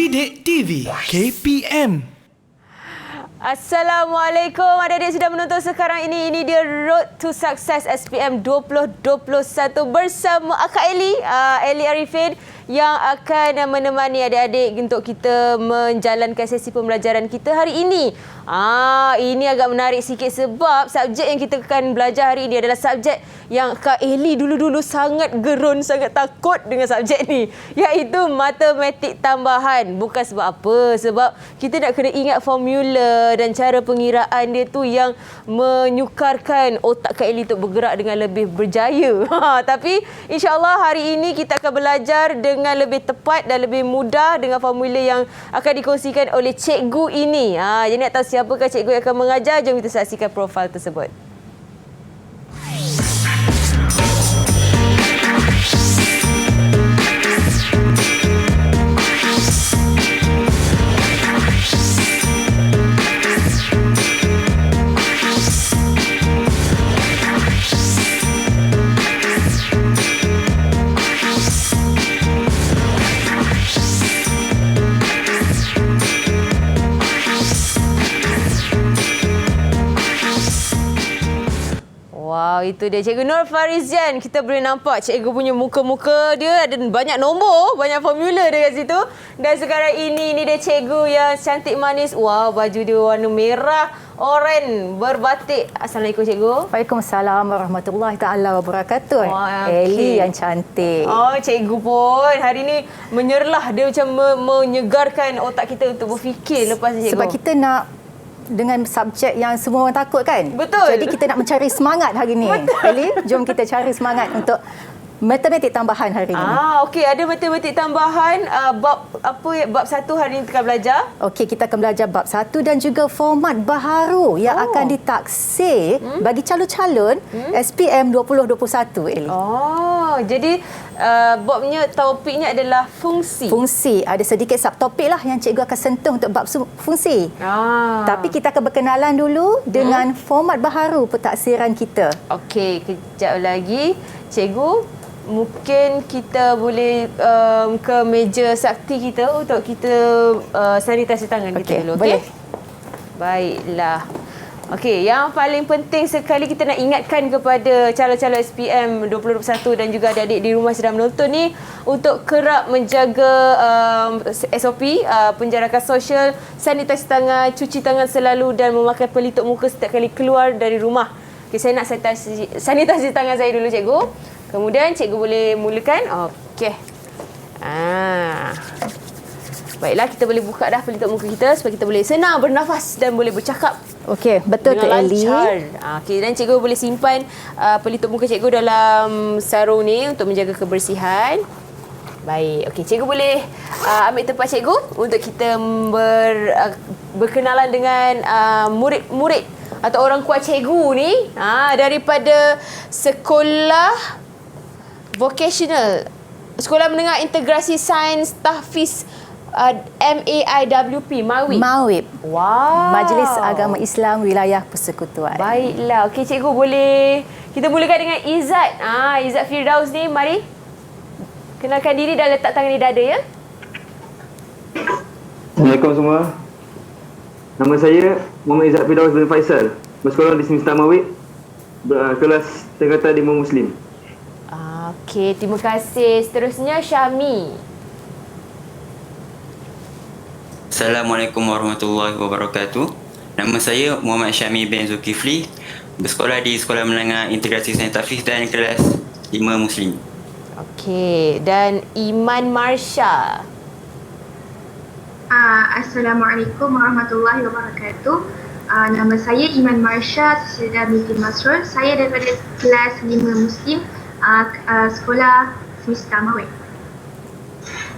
Didik TV KPM. Assalamualaikum adik-adik sedang menonton sekarang ini. Ini dia Road to Success SPM 2021 bersama Akak Eli Arifin yang akan menemani adik-adik untuk kita menjalankan sesi pembelajaran kita hari ini. Ini agak menarik sikit sebab subjek yang kita akan belajar hari ini adalah subjek yang Kak Eli dulu-dulu sangat gerun, sangat takut dengan subjek ni, iaitu matematik tambahan. Bukan sebab apa, sebab kita nak kena ingat formula dan cara pengiraan dia tu yang menyukarkan otak Kak Eli untuk bergerak dengan lebih berjaya. Tapi insya-Allah hari ini kita akan belajar dengan lebih tepat dan lebih mudah dengan formula yang akan dikongsikan oleh cikgu ini. Jadi nak tahu siapakah cikgu yang akan mengajar? Jom kita saksikan profil tersebut. Wow, itu dia Cikgu Nur Farizian. Kita boleh nampak cikgu punya muka-muka dia ada banyak nombor, banyak formula dekat situ. Dan sekarang ini dia cikgu yang cantik manis. Wow, baju dia warna merah, oranye, berbatik. Assalamualaikum cikgu. Waalaikumsalam warahmatullahi taala wabarakatuh. Eli yang cantik. Cikgu pun hari ni menyerlah, dia macam menyegarkan otak kita untuk berfikir lepas ni cikgu. Sebab kita nak dengan subjek yang semua orang takut kan? Betul. Jadi kita nak mencari semangat hari ni. Eli, jom kita cari semangat untuk matematik tambahan hari ini. Okey, ada matematik tambahan. Bab 1 hari ini kita akan belajar. Okey, kita akan belajar bab 1 dan juga format baharu yang akan ditaksir bagi calon-calon SPM 2021, Eli. Jadi babnya, topiknya adalah fungsi. Fungsi. Ada sedikit subtopik lah yang cikgu akan sentuh untuk bab fungsi. Tapi kita akan berkenalan dulu dengan format baharu pentaksiran kita. Okey, kejap lagi. Cikgu, mungkin kita boleh ke meja sakti kita untuk kita sanitasi tangan kita dulu. Boleh. Baiklah. Okey, yang paling penting sekali kita nak ingatkan kepada calon-calon SPM 2021 dan juga adik-adik di rumah sedang menonton ni untuk kerap menjaga SOP, penjarakan sosial, sanitasi tangan, cuci tangan selalu dan memakai pelitup muka setiap kali keluar dari rumah. Okay, saya nak sanitasi tangan saya dulu cikgu. Kemudian cikgu boleh mulakan. Okey. Baiklah, kita boleh buka dah pelitup muka kita supaya kita boleh senang bernafas dan boleh bercakap. Okey, betul tu Eli. Okey, dan cikgu boleh simpan pelitup muka cikgu dalam sarung ni untuk menjaga kebersihan. Baik. Okey, cikgu boleh ambil tempat cikgu untuk kita berkenalan dengan murid-murid atau orang kuat cikgu ni daripada sekolah vocational, Sekolah Menengah Integrasi Sains Tahfiz MAIWP, MAWIP. Wow. Majlis Agama Islam Wilayah Persekutuan. Baiklah. Okey cikgu, boleh kita mulakan dengan Izzat. Izzat Firdaus ni, mari. Kenalkan diri dan letak tangan di dada ya. Assalamualaikum semua. Nama saya Muhammad Izzat Firdaus bin Faisal. Bersekolah di Semesta MAWIP, kelas tingkatan 5 Muslim. Okey, terima kasih. Seterusnya Syami. Assalamualaikum warahmatullahi wabarakatuh. Nama saya Muhammad Syami bin Zulkifli. Bersekolah di Sekolah Menengah Integrasi Sains Tahfiz dan kelas 5 Muslim. Okey, dan Iman Marsha. Assalamualaikum warahmatullahi wabarakatuh. Nama saya Iman Marsha Syedah binti Masrul. Saya daripada kelas 5 Muslim, sekolah Semesta Mahmud.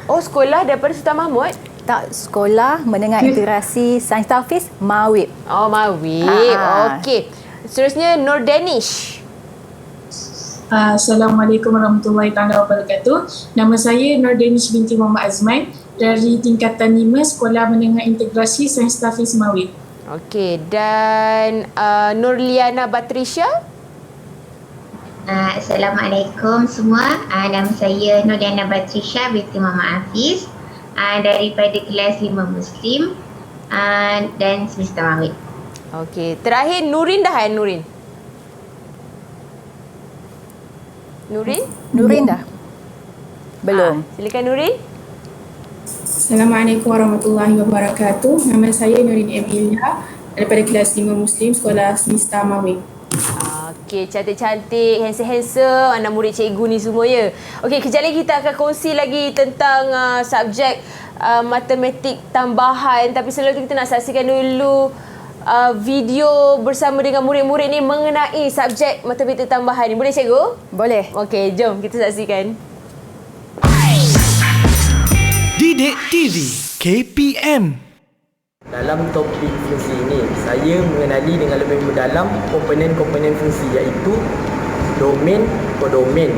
Sekolah daripada Sultan Mahmud? Tak, Sekolah Menengah Integrasi Sains Tahfiz MAWIP. MAWIP. Okey. Seterusnya Nur Danish. Assalamualaikum warahmatullahi wabarakatuh. Nama saya Nur Danish binti Muhammad Azman dari tingkatan 5 Sekolah Menengah Integrasi Sains Tahfiz MAWIP. Okey, dan Nurliana Batrisha. Assalamualaikum semua. Nama saya Nurliana Batrisha binti Muhammad Hafiz. daripada kelas 5 Muslim dan semester Mawid. Okey, terakhir Nurin dah kan Nurin? Nurin dah? Belum. Silakan Nurin. Assalamualaikum warahmatullahi wabarakatuh. Nama saya Nurin Emilia daripada kelas 5 Muslim Sekolah Semesta Mawid. Okey, cantik-cantik, handsome-handsome anak murid cikgu ni semua ya. Okey, kejap lagi kita akan kongsi lagi tentang subjek matematik tambahan. Tapi sebelum itu kita nak saksikan dulu video bersama dengan murid-murid ni mengenai subjek matematik tambahan ni. Boleh cikgu? Boleh. Okey, jom kita saksikan. Didik TV KPM. Dalam topik fungsi ini, saya mengenali dengan lebih mendalam komponen-komponen fungsi iaitu domain, kodomain,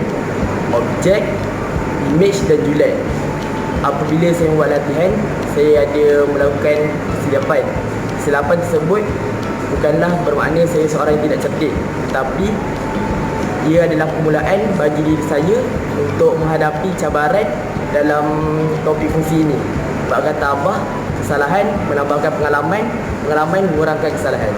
objek, image dan julet. Apabila saya membuat latihan, saya ada melakukan kesilapan. Kesilapan tersebut bukanlah bermakna saya seorang yang tidak cerdik, tetapi ia adalah permulaan bagi diri saya untuk menghadapi cabaran dalam topik fungsi ini. Sebab kata Abah, kesalahan menambahkan pengalaman, pengalaman mengurangkan kesalahan.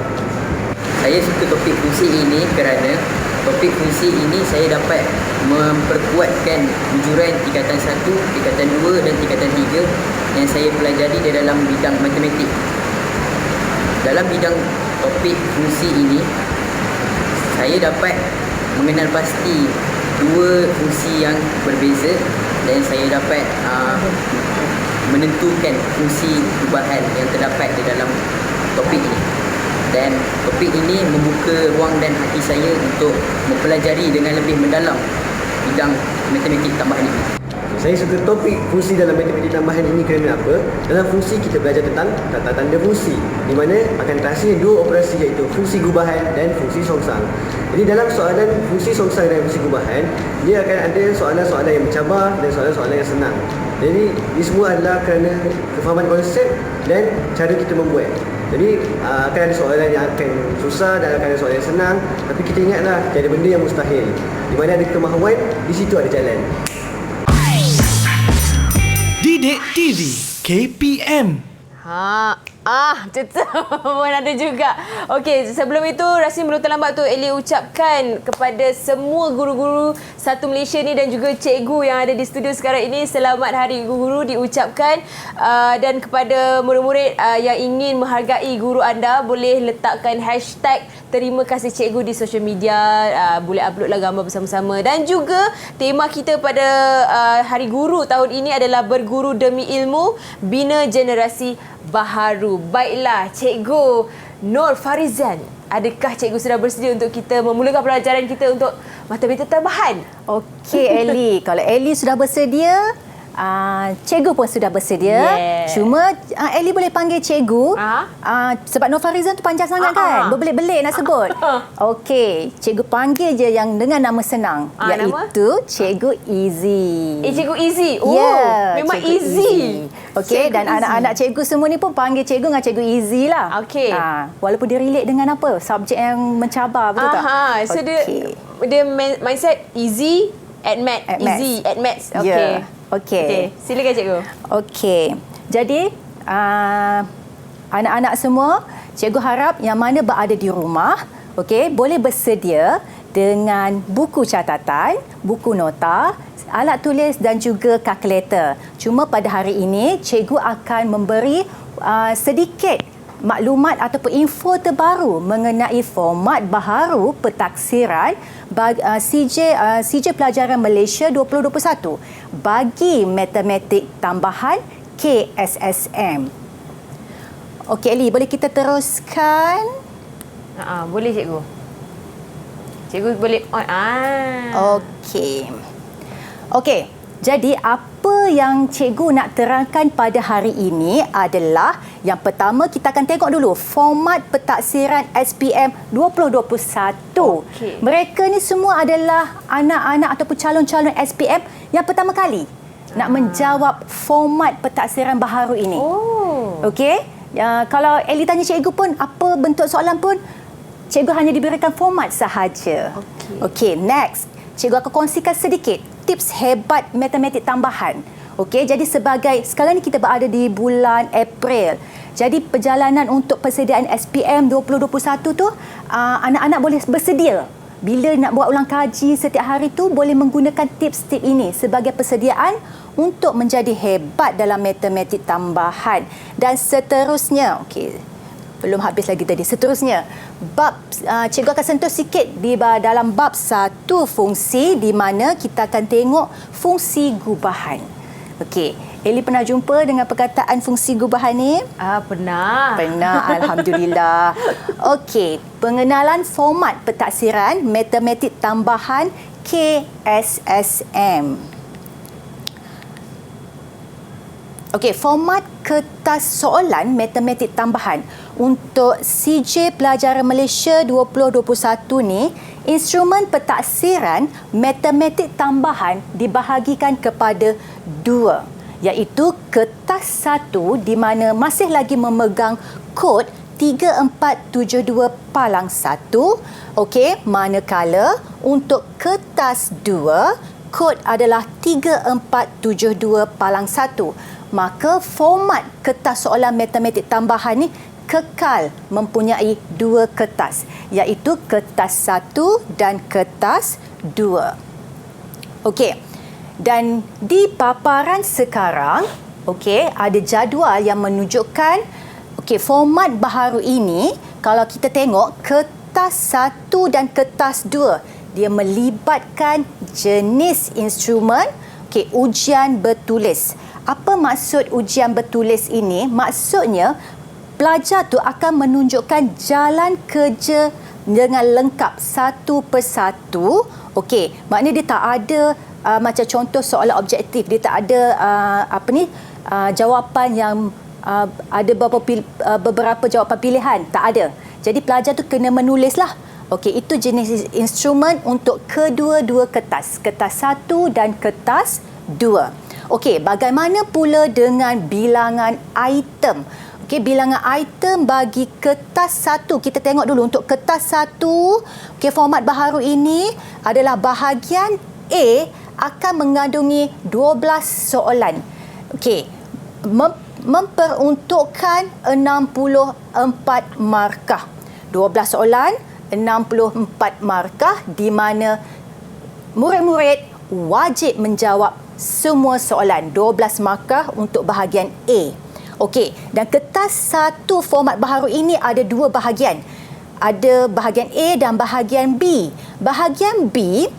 Saya suka topik fungsi ini kerana topik fungsi ini saya dapat memperkuatkan ujuran tingkatan 1, tingkatan 2 dan tingkatan 3 yang saya pelajari di dalam bidang matematik. Dalam bidang topik fungsi ini, saya dapat mengenal pasti dua fungsi yang berbeza dan saya dapat menentukan fungsi perubahan yang terdapat di dalam topik ini. Dan topik ini membuka ruang dan hati saya untuk mempelajari dengan lebih mendalam bidang matematik tambahan ini. Saya suka topik fungsi dalam matematik tambahan ini kerana apa? Dalam fungsi kita belajar tentang tanda-tanda fungsi, di mana akan terhasilnya dua operasi iaitu fungsi gubahan dan fungsi songsang. Jadi dalam soalan fungsi songsang dan fungsi gubahan, dia akan ada soalan-soalan yang mencabar dan soalan-soalan yang senang. Jadi ini semua adalah kerana kefahaman konsep dan cara kita membuat. Jadi akan ada soalan yang akan susah dan akan ada soalan yang senang, tapi kita ingatlah tiada benda yang mustahil. Di mana ada kemahuan, di situ ada jalan. Didik TV KPM. Betul pun ada juga. Okey, sebelum itu Rasim belum terlambat tu Eli ucapkan kepada semua guru-guru satu Malaysia ni dan juga cikgu yang ada di studio sekarang ini, selamat Hari Guru diucapkan. Dan kepada murid-murid yang ingin menghargai guru anda, boleh letakkan hashtag terima kasih cikgu di social media, boleh uploadlah gambar bersama-sama. Dan juga tema kita pada Hari Guru tahun ini adalah berguru demi ilmu, bina generasi baharu. Baiklah, Cikgu Nur Farizan, adakah cikgu sudah bersedia untuk kita memulakan pelajaran kita untuk matematik tambahan? Okey Eli, kalau Eli sudah bersedia, cikgu pun sudah bersedia. Yeah. Cuma Eli boleh panggil cikgu sebab Nur Farizan tu panjang sangat kan, berbelit-belit nak sebut. Okey, cikgu panggil je yang dengan nama senang, iaitu Cikgu Easy. Cikgu Easy. Memang Cikgu Easy. Okey, dan anak-anak cikgu semua ni pun panggil cikgu dengan Cikgu Easy lah. Okey. Walaupun dia relate dengan apa? Subjek yang mencabar, betul tak? So dia mindset easy at math. Easy at maths. Okey. Yeah. Okey. Silakan cikgu. Okey. Jadi anak-anak semua, cikgu harap yang mana berada di rumah, okey, boleh bersedia dengan buku catatan, buku nota, alat tulis dan juga kalkulator. Cuma pada hari ini, cikgu akan memberi sedikit maklumat ataupun info terbaru mengenai format baharu pentaksiran CJ Pelajaran Malaysia 2021 bagi matematik tambahan KSSM. Okey Eli, boleh kita teruskan? Boleh cikgu. Cikgu boleh on. Okey. Okey. Jadi apa yang cikgu nak terangkan pada hari ini adalah yang pertama kita akan tengok dulu format pentaksiran SPM 2021. Okay. Mereka ni semua adalah anak-anak ataupun calon-calon SPM yang pertama kali nak menjawab format pentaksiran baharu ini. Okey. Kalau Eli tanya cikgu pun apa bentuk soalan pun cikgu hanya diberikan format sahaja. Okey, next. Cikgu akan kongsikan sedikit tips hebat matematik tambahan Okey, jadi sekarang ni kita berada di bulan April. Jadi perjalanan untuk persediaan SPM 2021 tu anak-anak boleh bersedia. Bila nak buat ulang kaji setiap hari tu boleh menggunakan tips-tips ini sebagai persediaan untuk menjadi hebat dalam matematik tambahan. Dan seterusnya, okey, belum habis lagi tadi. Seterusnya, bab cikgu akan sentuh sikit di dalam bab 1 fungsi di mana kita akan tengok fungsi gubahan. Okey, Eli pernah jumpa dengan perkataan fungsi gubahan ni? Pernah. Pernah, alhamdulillah. Okey, pengenalan format pentaksiran matematik tambahan KSSM. Okey, format kertas soalan matematik tambahan untuk CJ Pelajaran Malaysia 2021 ni, instrumen pentaksiran matematik tambahan dibahagikan kepada 2, iaitu kertas 1 di mana masih lagi memegang kod 3472-1. Okey, manakala untuk kertas 2 kod adalah 3472-1. Maka format kertas soalan matematik tambahan ni kekal mempunyai 2 kertas, iaitu kertas 1 dan kertas 2. Okey. Dan di paparan sekarang, okey, ada jadual yang menunjukkan format baharu ini. Kalau kita tengok kertas 1 dan kertas 2, dia melibatkan jenis instrumen ujian bertulis. Apa maksud ujian bertulis ini? Maksudnya pelajar tu akan menunjukkan jalan kerja dengan lengkap satu persatu. Okey, maknanya dia tak ada macam contoh soalan objektif, dia tak ada jawapan yang ada beberapa jawapan pilihan, tak ada. Jadi pelajar tu kena menulislah. Okey, itu jenis instrumen untuk kedua-dua kertas, kertas 1 dan kertas 2. Okey, bagaimana pula dengan bilangan item? Okey, bilangan item bagi kertas 1. Kita tengok dulu untuk kertas 1. Okey, format baharu ini adalah bahagian A akan mengandungi 12 soalan. Okey, memperuntukkan 64 markah. 12 soalan, 64 markah di mana murid-murid wajib menjawab semua soalan. 12 markah untuk bahagian A. Okey, dan kertas 1 format baharu ini ada 2 bahagian. Ada bahagian A dan bahagian B. Bahagian B,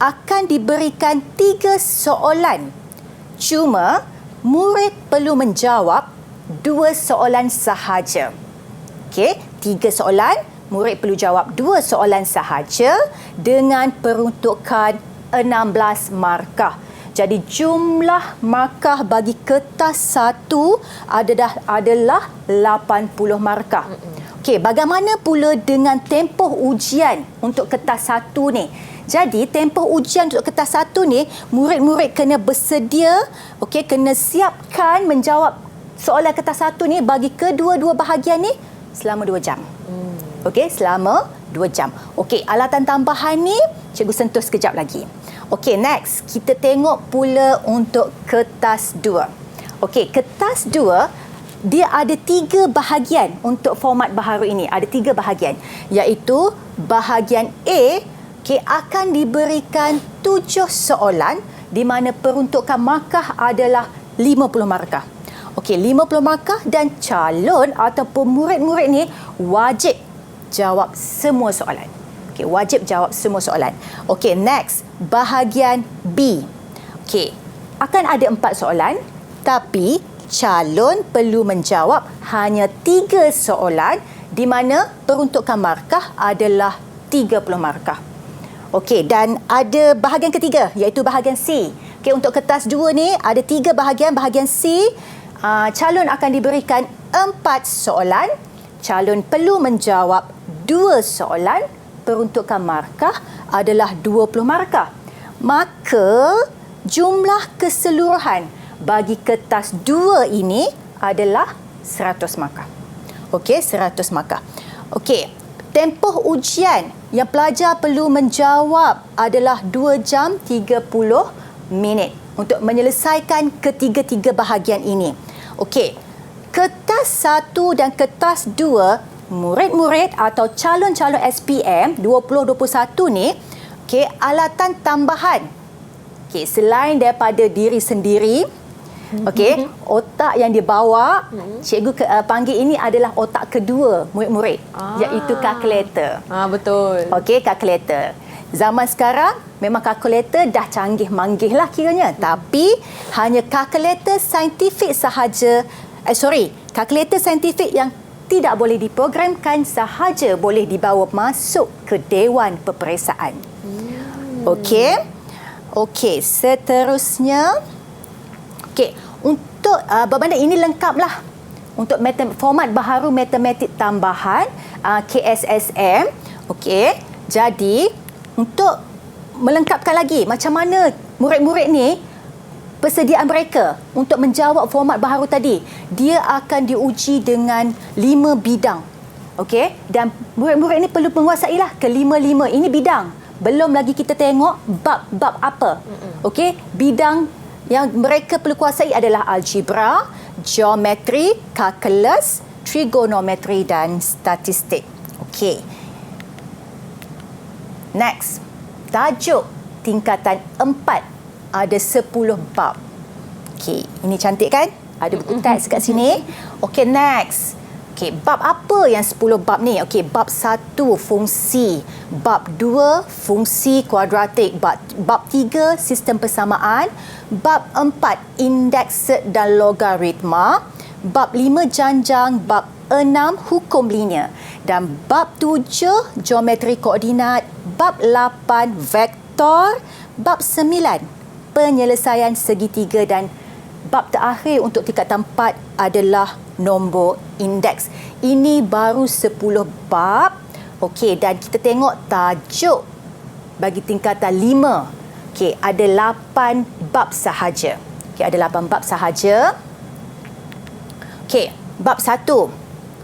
akan diberikan 3 soalan. Cuma murid perlu menjawab 2 soalan sahaja. Okey, 3 soalan, murid perlu jawab 2 soalan sahaja dengan peruntukan 16 markah. Jadi jumlah markah bagi kertas 1 adalah 80 markah. Okey, bagaimana pula dengan tempoh ujian untuk kertas 1 ni? Jadi tempoh ujian untuk kertas 1 ni, murid-murid kena bersedia, kena siapkan menjawab soalan kertas 1 ni bagi kedua-dua bahagian ni selama 2 jam. Okey, selama 2 jam. Okey, alatan tambahan ni cikgu sentuh sekejap lagi. Okey, next kita tengok pula untuk kertas 2. Okey, kertas 2 dia ada 3 bahagian untuk format baharu ini. Ada 3 bahagian, iaitu bahagian A akan diberikan 7 soalan di mana peruntukan markah adalah 50 markah. Okey, 50 markah dan calon ataupun murid-murid ni wajib jawab semua soalan. Okey, wajib jawab semua soalan. Okey, next, bahagian B. Okey, akan ada 4 soalan tapi calon perlu menjawab hanya 3 soalan di mana peruntukan markah adalah 30 markah. Okey, dan ada bahagian ketiga iaitu bahagian C. Okey, untuk kertas 2 ni ada 3 bahagian. Bahagian C, calon akan diberikan 4 soalan. Calon perlu menjawab 2 soalan. Peruntukan markah adalah 20 markah. Maka jumlah keseluruhan bagi kertas 2 ini adalah 100 markah. Okey, 100 markah. Okey, tempoh ujian yang pelajar perlu menjawab adalah 2 jam 30 minit. untuk menyelesaikan ketiga-tiga bahagian ini. Okey, kertas 1 dan kertas 2, murid-murid atau calon-calon SPM 2021 ni, okey, alatan tambahan. Okey, selain daripada diri sendiri, okey, otak yang dibawa, cikgu panggil ini adalah otak kedua murid-murid, iaitu kalkulator. Betul. Okey, kalkulator. Zaman sekarang memang kalkulator dah canggih manggih lah kiranya. Tapi hanya kalkulator saintifik sahaja, kalkulator saintifik yang tidak boleh diprogramkan sahaja boleh dibawa masuk ke Dewan Peperiksaan. Okey. Okey, seterusnya. Okey, untuk bermakna ini lengkaplah untuk format baharu matematik tambahan KSSM. Okey, jadi untuk melengkapkan lagi macam mana murid-murid ni persediaan mereka untuk menjawab format baharu tadi, dia akan diuji dengan 5 bidang. Okey, dan murid-murid ni perlu menguasailah kelima-lima ini bidang. Belum lagi kita tengok bab-bab apa. Okey, bidang yang mereka perlu kuasai adalah algebra, geometri, kalkulus, trigonometri dan statistik. Okey. Next, tajuk tingkatan 4 ada 10 bab. Okey, ini cantik kan? Ada buku teks kat sini. Okey, next. Okey, bab apa yang 10 bab ni? Okey, bab 1 fungsi, bab 2 fungsi kuadratik, bab 3 sistem persamaan, bab 4 indeks dan logaritma, bab 5 janjang, bab 6 hukum linear dan bab 7 geometri koordinat, bab 8 vektor, bab 9 penyelesaian segitiga dan bab terakhir untuk tingkatan 4 adalah nombor indeks. Ini baru 10 bab. Okey, dan kita tengok tajuk bagi tingkatan 5. Okey, ada 8 bab sahaja. Okey, ada 8 bab sahaja. Okey, bab 1.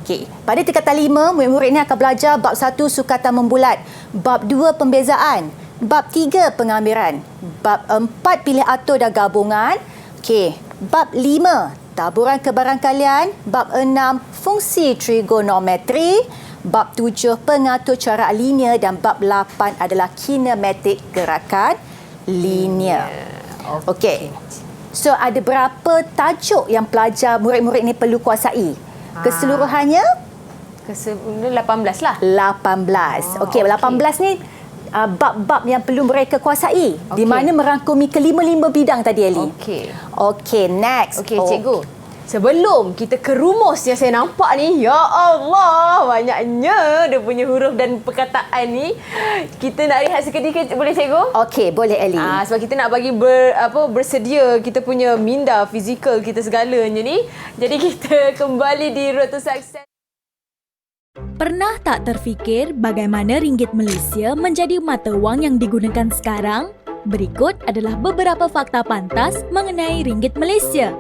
Okey, pada tingkatan 5, murid-murid ini akan belajar bab 1 sukatan membulat, bab 2 pembezaan, bab 3 pengambiran, bab 4 pilih atur dan gabungan. Okey, bab 5 taburan kebarangkalian, bab 6 fungsi trigonometri, bab 7 pengatur cara linear dan bab 8 adalah kinematik gerakan linear. Okey. So ada berapa tajuk yang pelajar murid-murid ini perlu kuasai? Keseluruhannya 18 lah. 18. Okey, 18 ni bab-bab yang perlu mereka kuasai, di mana merangkumi kelima-lima bidang tadi, Eli. Okey, next. Okey, cikgu. Sebelum kita ke rumus yang saya nampak ni, ya Allah, banyaknya dia punya huruf dan perkataan ni. Kita nak rehat seketika, boleh cikgu? Okey, boleh, Eli. Sebab kita nak bagi bersedia kita punya minda fizikal kita segalanya ni. Jadi kita kembali di Road to Success. Pernah tak terfikir bagaimana ringgit Malaysia menjadi mata wang yang digunakan sekarang? Berikut adalah beberapa fakta pantas mengenai ringgit Malaysia.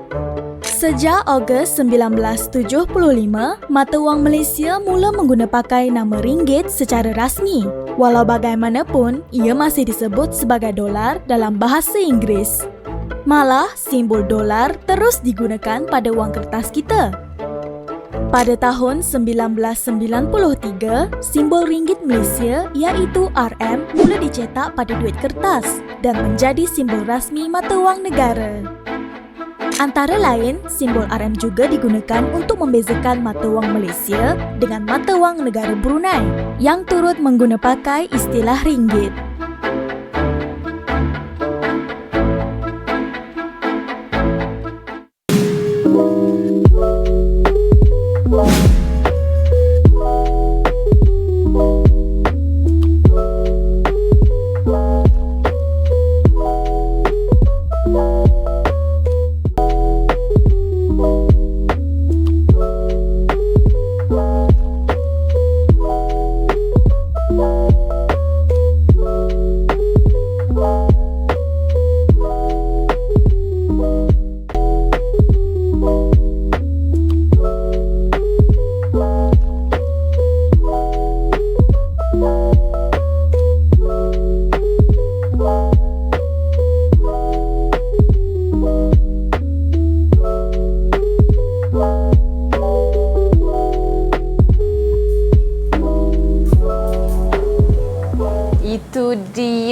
Sejak Ogos 1975, mata wang Malaysia mula menggunakan pakai nama ringgit secara rasmi. Walau bagaimanapun, ia masih disebut sebagai dolar dalam bahasa Inggeris. Malah, simbol dolar terus digunakan pada wang kertas kita. Pada tahun 1993, simbol ringgit Malaysia iaitu RM mula dicetak pada duit kertas dan menjadi simbol rasmi mata wang negara. Antara lain, simbol RM juga digunakan untuk membezakan mata wang Malaysia dengan mata wang negara Brunei yang turut mengguna pakai istilah ringgit.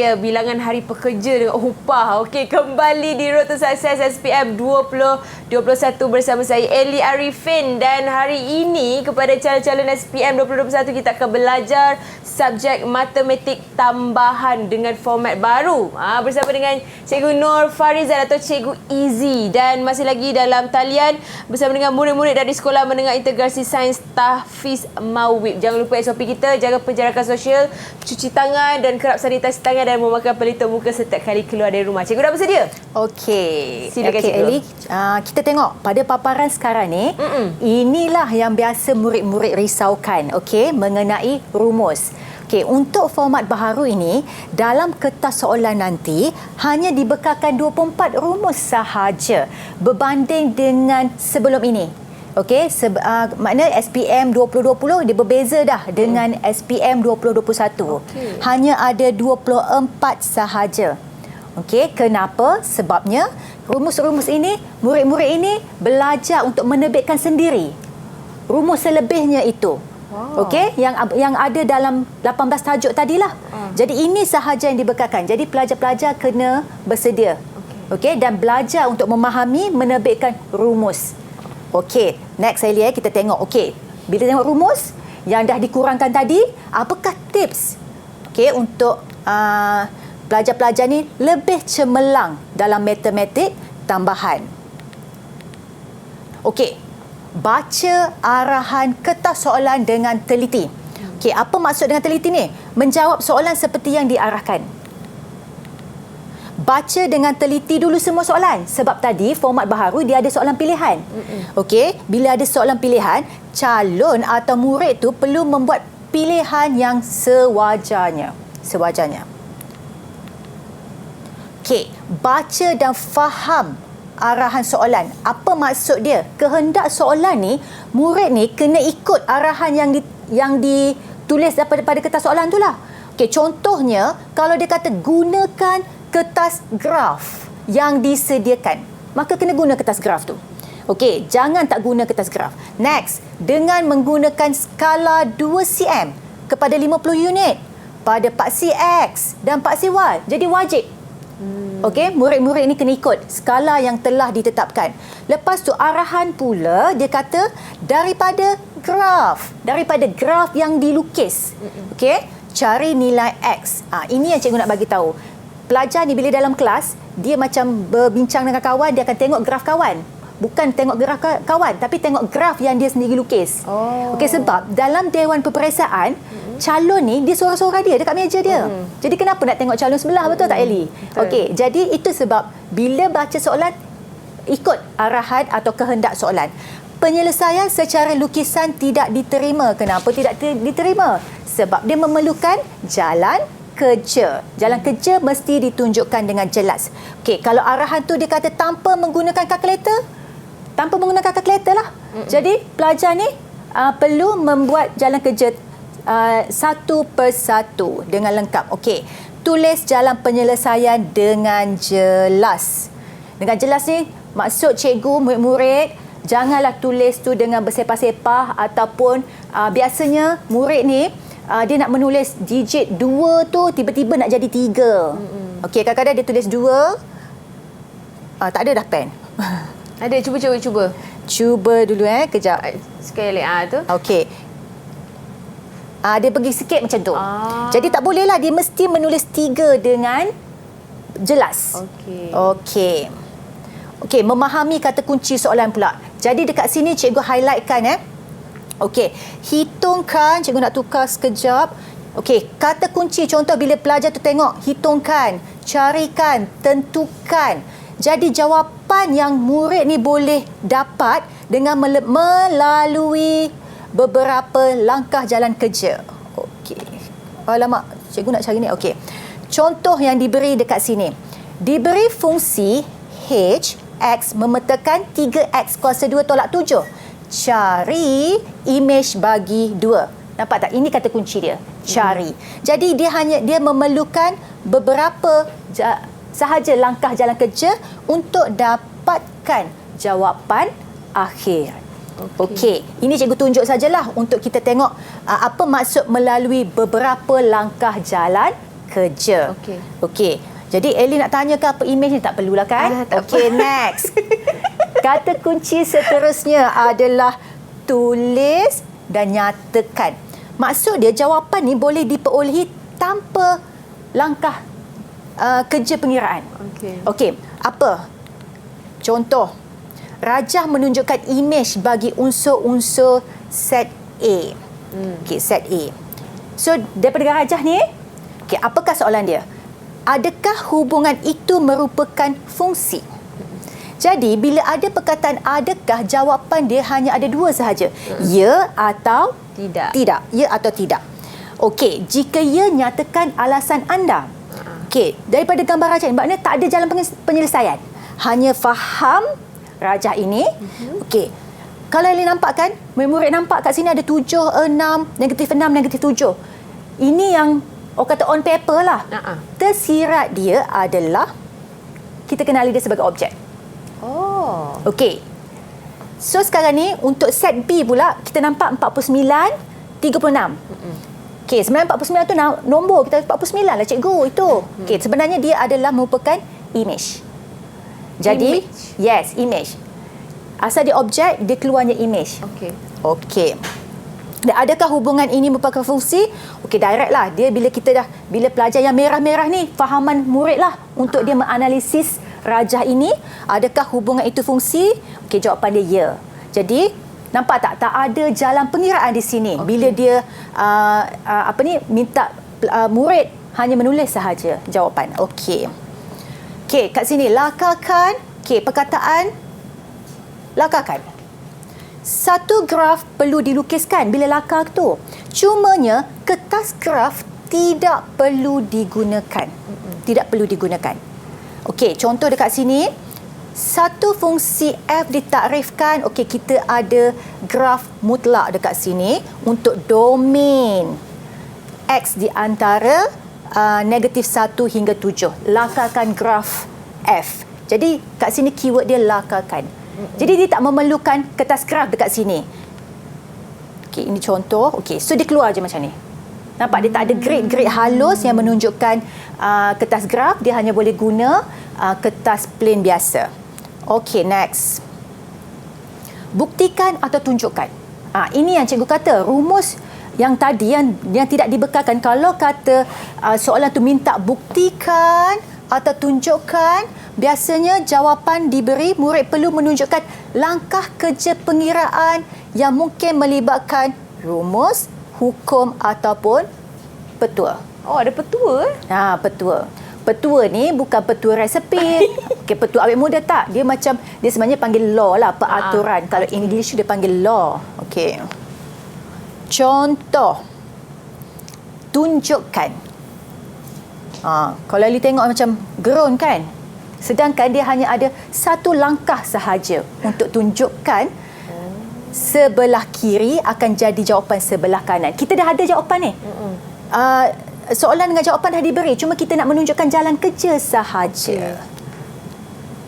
dia bilangan hari pekerja dengan upah. Okey, kembali di Road to Success SPM 2021 bersama saya Eli Arifin, dan hari ini kepada calon-calon SPM 2021 kita akan belajar subjek matematik tambahan dengan format baru bersama dengan Cikgu Nur Farizal atau Cikgu Easy, dan masih lagi dalam talian bersama dengan murid-murid dari Sekolah Menengah Integrasi Sains Tahfiz Mawib. Jangan lupa SOP kita, jaga penjarakan sosial, cuci tangan dan kerap sanitasi tangan dan memakai pelitup muka setiap kali keluar dari rumah. Cikgu dah bersedia? Okey. Silakan, Okey, Cikgu. Eli, kita tengok pada paparan sekarang ni, inilah yang biasa murid-murid risaukan, okey, mengenai rumus. Okey, untuk format baharu ini, dalam kertas soalan nanti hanya dibekalkan 24 rumus sahaja berbanding dengan sebelum ini. Okey, makna SPM 2020 dia berbeza dah dengan SPM 2021. Hanya ada 24 sahaja. Okey, kenapa? Sebabnya rumus-rumus ini, murid-murid ini belajar untuk menerbitkan sendiri rumus selebihnya itu. Okey, yang ada dalam 18 tajuk tadilah. Jadi ini sahaja yang dibekalkan. Jadi pelajar-pelajar kena bersedia. Okey, dan belajar untuk memahami menerbitkan rumus. Okey, next saya lihat kita tengok. Okey, bila tengok rumus yang dah dikurangkan tadi, apakah tips okey untuk pelajar-pelajar ni lebih cemerlang dalam matematik tambahan? Okey, baca arahan kertas soalan dengan teliti. Okey, apa maksud dengan teliti ni? Menjawab soalan seperti yang diarahkan. Baca dengan teliti dulu semua soalan. Sebab tadi format baharu dia ada soalan pilihan. Okey, bila ada soalan pilihan, calon atau murid tu perlu membuat pilihan yang sewajarnya. Okey, baca dan faham arahan soalan. Apa maksud dia? Kehendak soalan ni, murid ni kena ikut arahan yang ditulis pada kertas soalan tu lah. Okey, contohnya kalau dia kata gunakan kertas graf yang disediakan, maka kena guna kertas graf tu. Okey, jangan tak guna kertas graf. Next, dengan menggunakan skala 2 cm kepada 50 unit pada paksi X dan paksi Y. Jadi wajib. Okey, murid-murid ini kena ikut skala yang telah ditetapkan. Lepas tu arahan pula dia kata daripada graf yang dilukis. Okey, cari nilai X. Ini yang cikgu nak bagi tahu. Pelajar ni bila dalam kelas, dia macam berbincang dengan kawan, dia akan tengok graf kawan. Bukan tengok graf kawan, tapi tengok graf yang dia sendiri lukis. Okey, sebab dalam Dewan Peperiksaan, calon ni dia sorang-sorang dia dekat meja dia. Jadi kenapa nak tengok calon sebelah, betul tak Eli? Okey, jadi itu sebab bila baca soalan, ikut arahan atau kehendak soalan. Penyelesaian secara lukisan tidak diterima. Kenapa tidak diterima? Sebab dia memerlukan jalan kerja. Jalan kerja mesti ditunjukkan dengan jelas. Okey, kalau arahan tu dia kata tanpa menggunakan kalkulator lah. Jadi pelajar ni perlu membuat jalan kerja satu persatu dengan lengkap. Okey, tulis jalan penyelesaian dengan jelas. Dengan jelas ni maksud cikgu, murid-murid janganlah tulis tu dengan bersepah-sepah ataupun biasanya murid ni dia nak menulis digit 2 tu tiba-tiba nak jadi 3. Okey, kadang-kadang dia tulis 2 tak ada dah pen. Ada, cuba. Cuba dulu kejap. Sekali tu. Okey. Dia pergi sikit macam tu. Jadi tak bolehlah, dia mesti menulis 3 dengan jelas. Okey. Okey, memahami kata kunci soalan pula. Jadi dekat sini cikgu highlightkan Okey, hitungkan, cikgu nak tukar sekejap. Okey, kata kunci contoh bila pelajar tu tengok, hitungkan, carikan, tentukan. Jadi jawapan yang murid ni boleh dapat dengan melalui beberapa langkah jalan kerja. Okey. Alamak, cikgu nak cari ni. Okey. Contoh yang diberi dekat sini. Diberi fungsi H, X memetakan 3X kuasa 2 tolak 7. Cari imej bagi 2. Nampak tak? Ini kata kunci dia. Cari. Jadi dia memerlukan beberapa sahaja langkah jalan kerja untuk dapatkan jawapan akhir. Okey. Ini cikgu tunjuk sajalah untuk kita tengok apa maksud melalui beberapa langkah jalan kerja. Okey. Jadi Ellie nak tanya ke apa imej ni? Tak perlulah kan? Okey, next. Kata kunci seterusnya adalah tulis dan nyatakan. Maksud dia jawapan ni boleh diperolehi tanpa langkah kerja pengiraan. Okey. Apa? Contoh. Rajah menunjukkan imej bagi unsur-unsur set A. Okey, set A. So, daripada rajah ni, okey, apakah soalan dia? Adakah hubungan itu merupakan fungsi? Jadi, bila ada perkataan adakah, jawapan dia hanya ada dua sahaja. Ya atau tidak. Ya atau tidak. Okey, jika ya, nyatakan alasan anda. Okey, daripada gambar rajah ini, maknanya tak ada jalan penyelesaian. Hanya faham rajah ini. Okey. Kalau Ellie nampak kan, murid nampak kat sini ada 7, 6, negatif 6, negatif 7. Ini yang orang kata on paper lah. Tersirat dia adalah, kita kenali dia sebagai objek. Okey. So sekarang ni, untuk set B pula, kita nampak 49, 36. Okey, sebenarnya 49 tu nombor, kita 49 lah cikgu itu. Okey, sebenarnya dia adalah merupakan image. Jadi, yes, image. Asal dia objek, dia keluarnya image. Okey. Dan adakah hubungan ini merupakan fungsi? Okey, direct lah. Dia bila pelajar yang merah-merah ni, fahaman murid lah untuk dia menganalisis rajah ini. Adakah hubungan itu fungsi? Okey, jawapan dia ya. Jadi, nampak tak? Tak ada jalan pengiraan di sini. Bila dia minta murid hanya menulis sahaja jawapan. Okey. Okey, kat sini lakarkan. Okey, perkataan lakarkan. Satu graf perlu dilukiskan bila lakar tu. Cumanya kertas graf tidak perlu digunakan. Tidak perlu digunakan. Okey, contoh dekat sini. Satu fungsi f ditakrifkan. Okey, kita ada graf mutlak dekat sini untuk domain x di antara negatif 1 hingga 7. Lakarkan graf f. Jadi kat sini keyword dia lakarkan. Jadi dia tak memerlukan kertas graf dekat sini. Okey, ini contoh. Okey, so dia keluar je macam ni. Nampak dia tak ada grid-grid halus yang menunjukkan kertas graf. Dia hanya boleh guna kertas plain biasa. Okey, next. Buktikan atau tunjukkan. Ini yang cikgu kata, rumus yang tadi yang tidak dibekalkan. Kalau kata soalan tu minta buktikan atau tunjukkan, biasanya jawapan diberi, murid perlu menunjukkan langkah kerja pengiraan yang mungkin melibatkan rumus, hukum ataupun petua. Oh, ada petua? Petua. Petua ni bukan petua resepi. Okey, petua awet muda tak? Dia sebenarnya panggil law lah, peraturan. Kalau English dia panggil law. Okey. Contoh. Tunjukkan. Kalau Li tengok macam gerun kan? Sedangkan dia hanya ada satu langkah sahaja untuk tunjukkan sebelah kiri akan jadi jawapan sebelah kanan. Kita dah ada jawapan ni. Soalan dengan jawapan dah diberi. Cuma kita nak menunjukkan jalan kerja sahaja.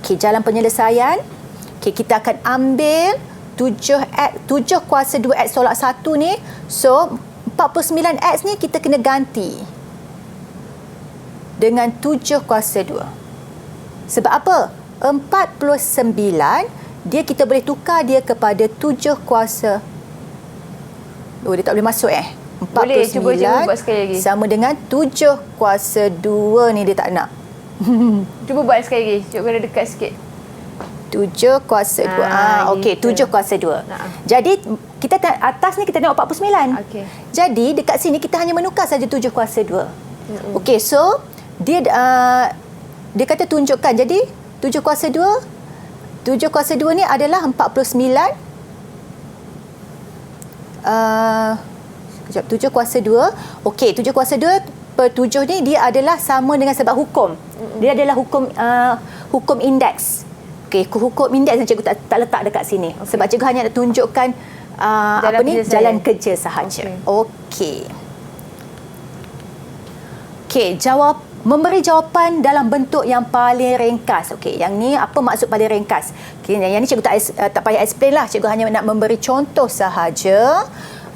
Okey, jalan penyelesaian. Okey, kita akan ambil 7 kuasa 2X tolak 1 ni. So, 49X ni kita kena ganti dengan 7 kuasa 2. Sebab apa? 49 dia kita boleh tukar dia kepada 7 kuasa. Dia tak boleh masuk 49 boleh, cuba buat sekali lagi. Sama dengan 7 kuasa 2 ni dia tak nak. Cuba buat sekali lagi. Cuba kena dekat sikit. 7 kuasa 2. Okey, 7 kuasa 2. Jadi kita atas ni kita tengok 49. Jadi dekat sini kita hanya menukar saja 7 kuasa 2. Okey, so dia kata tunjukkan. Jadi 7 kuasa 2 ni adalah 49. 7 kuasa 2. Okey, 7 kuasa 2 per 7 ni dia adalah sama dengan sebab hukum. Dia adalah hukum indeks. Okey, hukum indeks yang cikgu tak letak dekat sini. Sebab cikgu hanya nak tunjukkan jalan kerja sahaja. Okey. Okey, memberi jawapan dalam bentuk yang paling ringkas. Okey, yang ni apa maksud paling ringkas? Okey, yang ni cikgu tak payah explain lah. Cikgu hanya nak memberi contoh sahaja.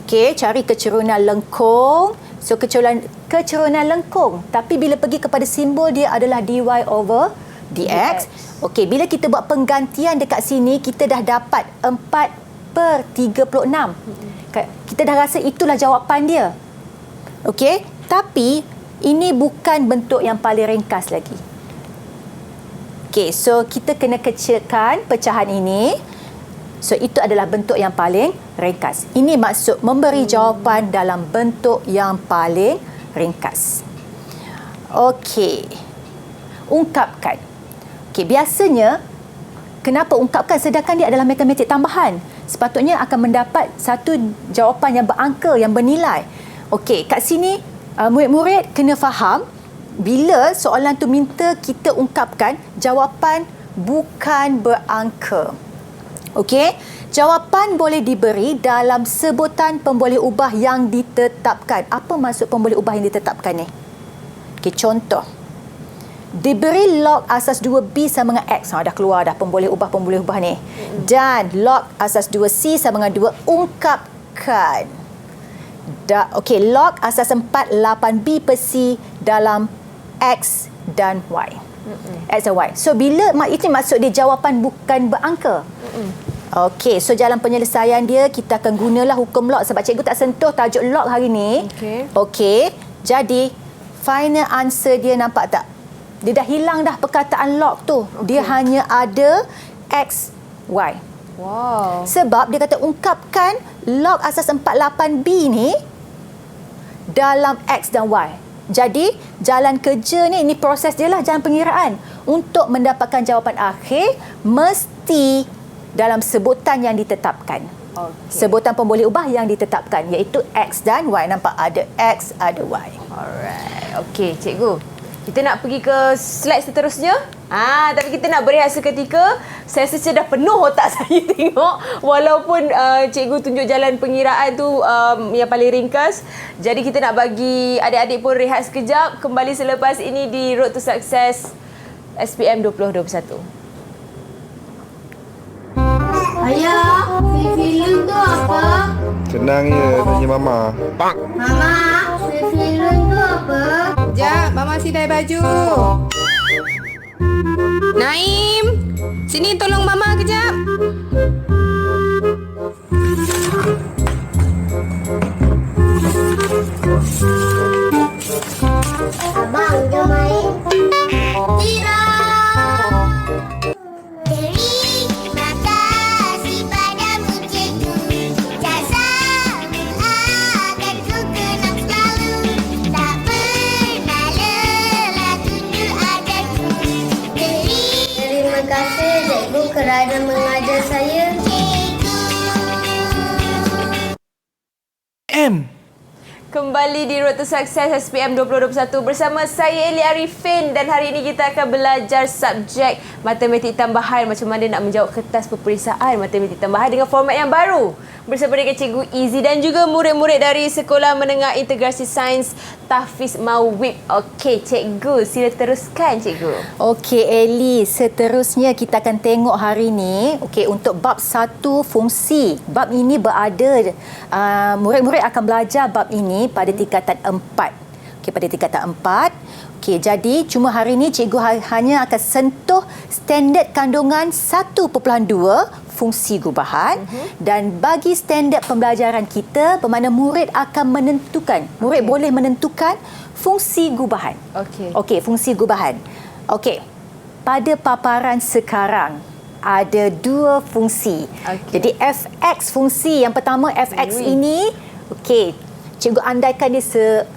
Okey, cari kecerunan lengkung. So kecurunan lengkung. Tapi bila pergi kepada simbol dia adalah dy over dx. Okey, bila kita buat penggantian dekat sini, kita dah dapat 4/36. Kita dah rasa itulah jawapan dia. Okey, tapi ini bukan bentuk yang paling ringkas lagi. Okey, so kita kena kecilkan pecahan ini. So itu adalah bentuk yang paling ringkas. Ini maksud memberi jawapan dalam bentuk yang paling ringkas. Okey. Ungkapkan. Okey, biasanya kenapa ungkapkan sedangkan dia adalah matematik tambahan? Sepatutnya akan mendapat satu jawapan yang berangka, yang bernilai. Okey, kat sini murid-murid kena faham bila soalan tu minta kita ungkapkan jawapan bukan berangka. Okey, jawapan boleh diberi dalam sebutan pemboleh ubah yang ditetapkan. Apa maksud pemboleh ubah yang ditetapkan ni? Okey, contoh. Diberi log asas 2B sama dengan X. Dah keluar dah pemboleh ubah ni. Dan log asas 2C sama dengan 2. Ungkapkan. Okey, log asas 4 8B per C dalam X dan Y. X dan Y. So, bila itu maksud dia jawapan bukan berangka. Okey, so jalan penyelesaian dia kita akan gunalah hukum log sebab cikgu tak sentuh tajuk log hari ni. Okey, jadi final answer dia nampak tak? Dia dah hilang dah perkataan log tu. Dia hanya ada X, Y. Wow. Sebab dia kata ungkapkan log asas 48B ni dalam X dan Y. Jadi, jalan kerja ni, ini proses dia lah, jalan pengiraan. Untuk mendapatkan jawapan akhir, mesti dalam sebutan yang ditetapkan. Sebutan pemboleh ubah yang ditetapkan, iaitu X dan Y. Nampak ada X, ada Y. Alright. Okey, cikgu. Kita nak pergi ke slide seterusnya. Tapi kita nak berehat seketika. Saya rasa dah penuh otak saya tengok. Walaupun cikgu tunjuk jalan pengiraan tu yang paling ringkas. Jadi kita nak bagi adik-adik pun rehat sekejap. Kembali selepas ini di Road to Success SPM 2021. Ayah, film tu apa? Senang je, tanya Mama. Mama, film tu apa? Sekejap, Mama sidai baju. Naim, sini tolong Mama kejap. Abang, jom main. Tidak. Kerana mengajar saya. Kembali di Road to Success SPM 2021 bersama saya Eli Arifin dan hari ini kita akan belajar subjek matematik tambahan, macam mana nak menjawab kertas peperiksaan matematik tambahan dengan format yang baru bersama dengan Cikgu Izzy dan juga murid-murid dari Sekolah Menengah Integrasi Sains Tahfiz Mawib. Okey, Cikgu, sila teruskan, Cikgu. Okey, Eli, seterusnya kita akan tengok hari ini untuk bab 1 fungsi. Bab ini berada murid-murid akan belajar bab ini pada tingkatan 4. Okey, pada tingkatan 4. Okey, jadi cuma hari ini cikgu hanya akan sentuh standard kandungan 1.2 fungsi gubahan dan bagi standard pembelajaran kita bermakna murid akan menentukan, murid boleh menentukan fungsi gubahan. Okey, fungsi gubahan. Okey. Pada paparan sekarang ada 2 fungsi. Jadi fx fungsi yang pertama fx ini cikgu andaikan dia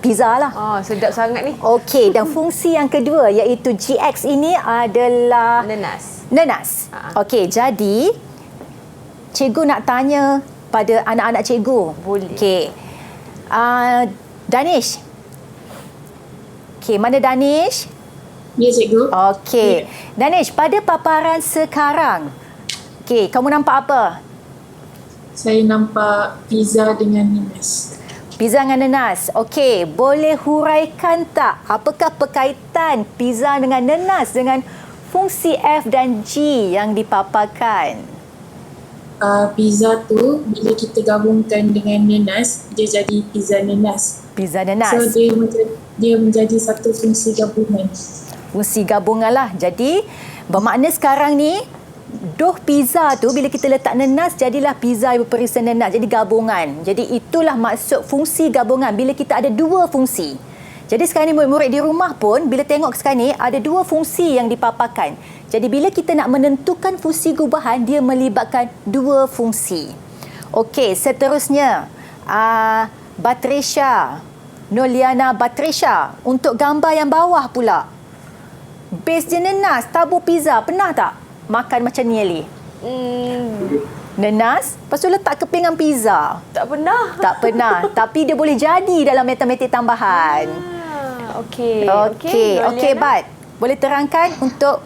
pizza lah. Sedap sangat ni. Okey, dan fungsi yang kedua iaitu gx ini adalah nenas. Okey, jadi cikgu nak tanya pada anak-anak cikgu. Boleh. Okey. Danish. Okey, mana Danish? Ya, cikgu. Okey. Danish, pada paparan sekarang, kamu nampak apa? Saya nampak pizza dengan nenas. Pizza dengan nenas. Okey, boleh huraikan tak apakah perkaitan pizza dengan nenas dengan fungsi F dan G yang dipaparkan? pizza tu bila kita gabungkan dengan nenas, dia jadi pizza nenas. Pizza nenas. So dia menjadi satu fungsi gabungan. Fungsi gabungan lah. Jadi bermakna sekarang ni doh pizza tu bila kita letak nenas jadilah pizza yang berperisa nenas. Jadi gabungan. Jadi itulah maksud fungsi gabungan bila kita ada dua fungsi. Jadi sekarang ni murid-murid di rumah pun bila tengok sekarang ni ada dua fungsi yang dipaparkan. Jadi bila kita nak menentukan fungsi gubahan, dia melibatkan dua fungsi. Okey, seterusnya Batrisha, Noliana Batrisha, untuk gambar yang bawah pula. Base dia nenas, tabur pizza. Pernah tak makan macam ni, Eli? Nenas, lepas tu letak ke pinggan pizza. Tak pernah. Tak pernah. Tapi dia boleh jadi dalam matematik tambahan. Okey. Okey, Bat. Boleh terangkan untuk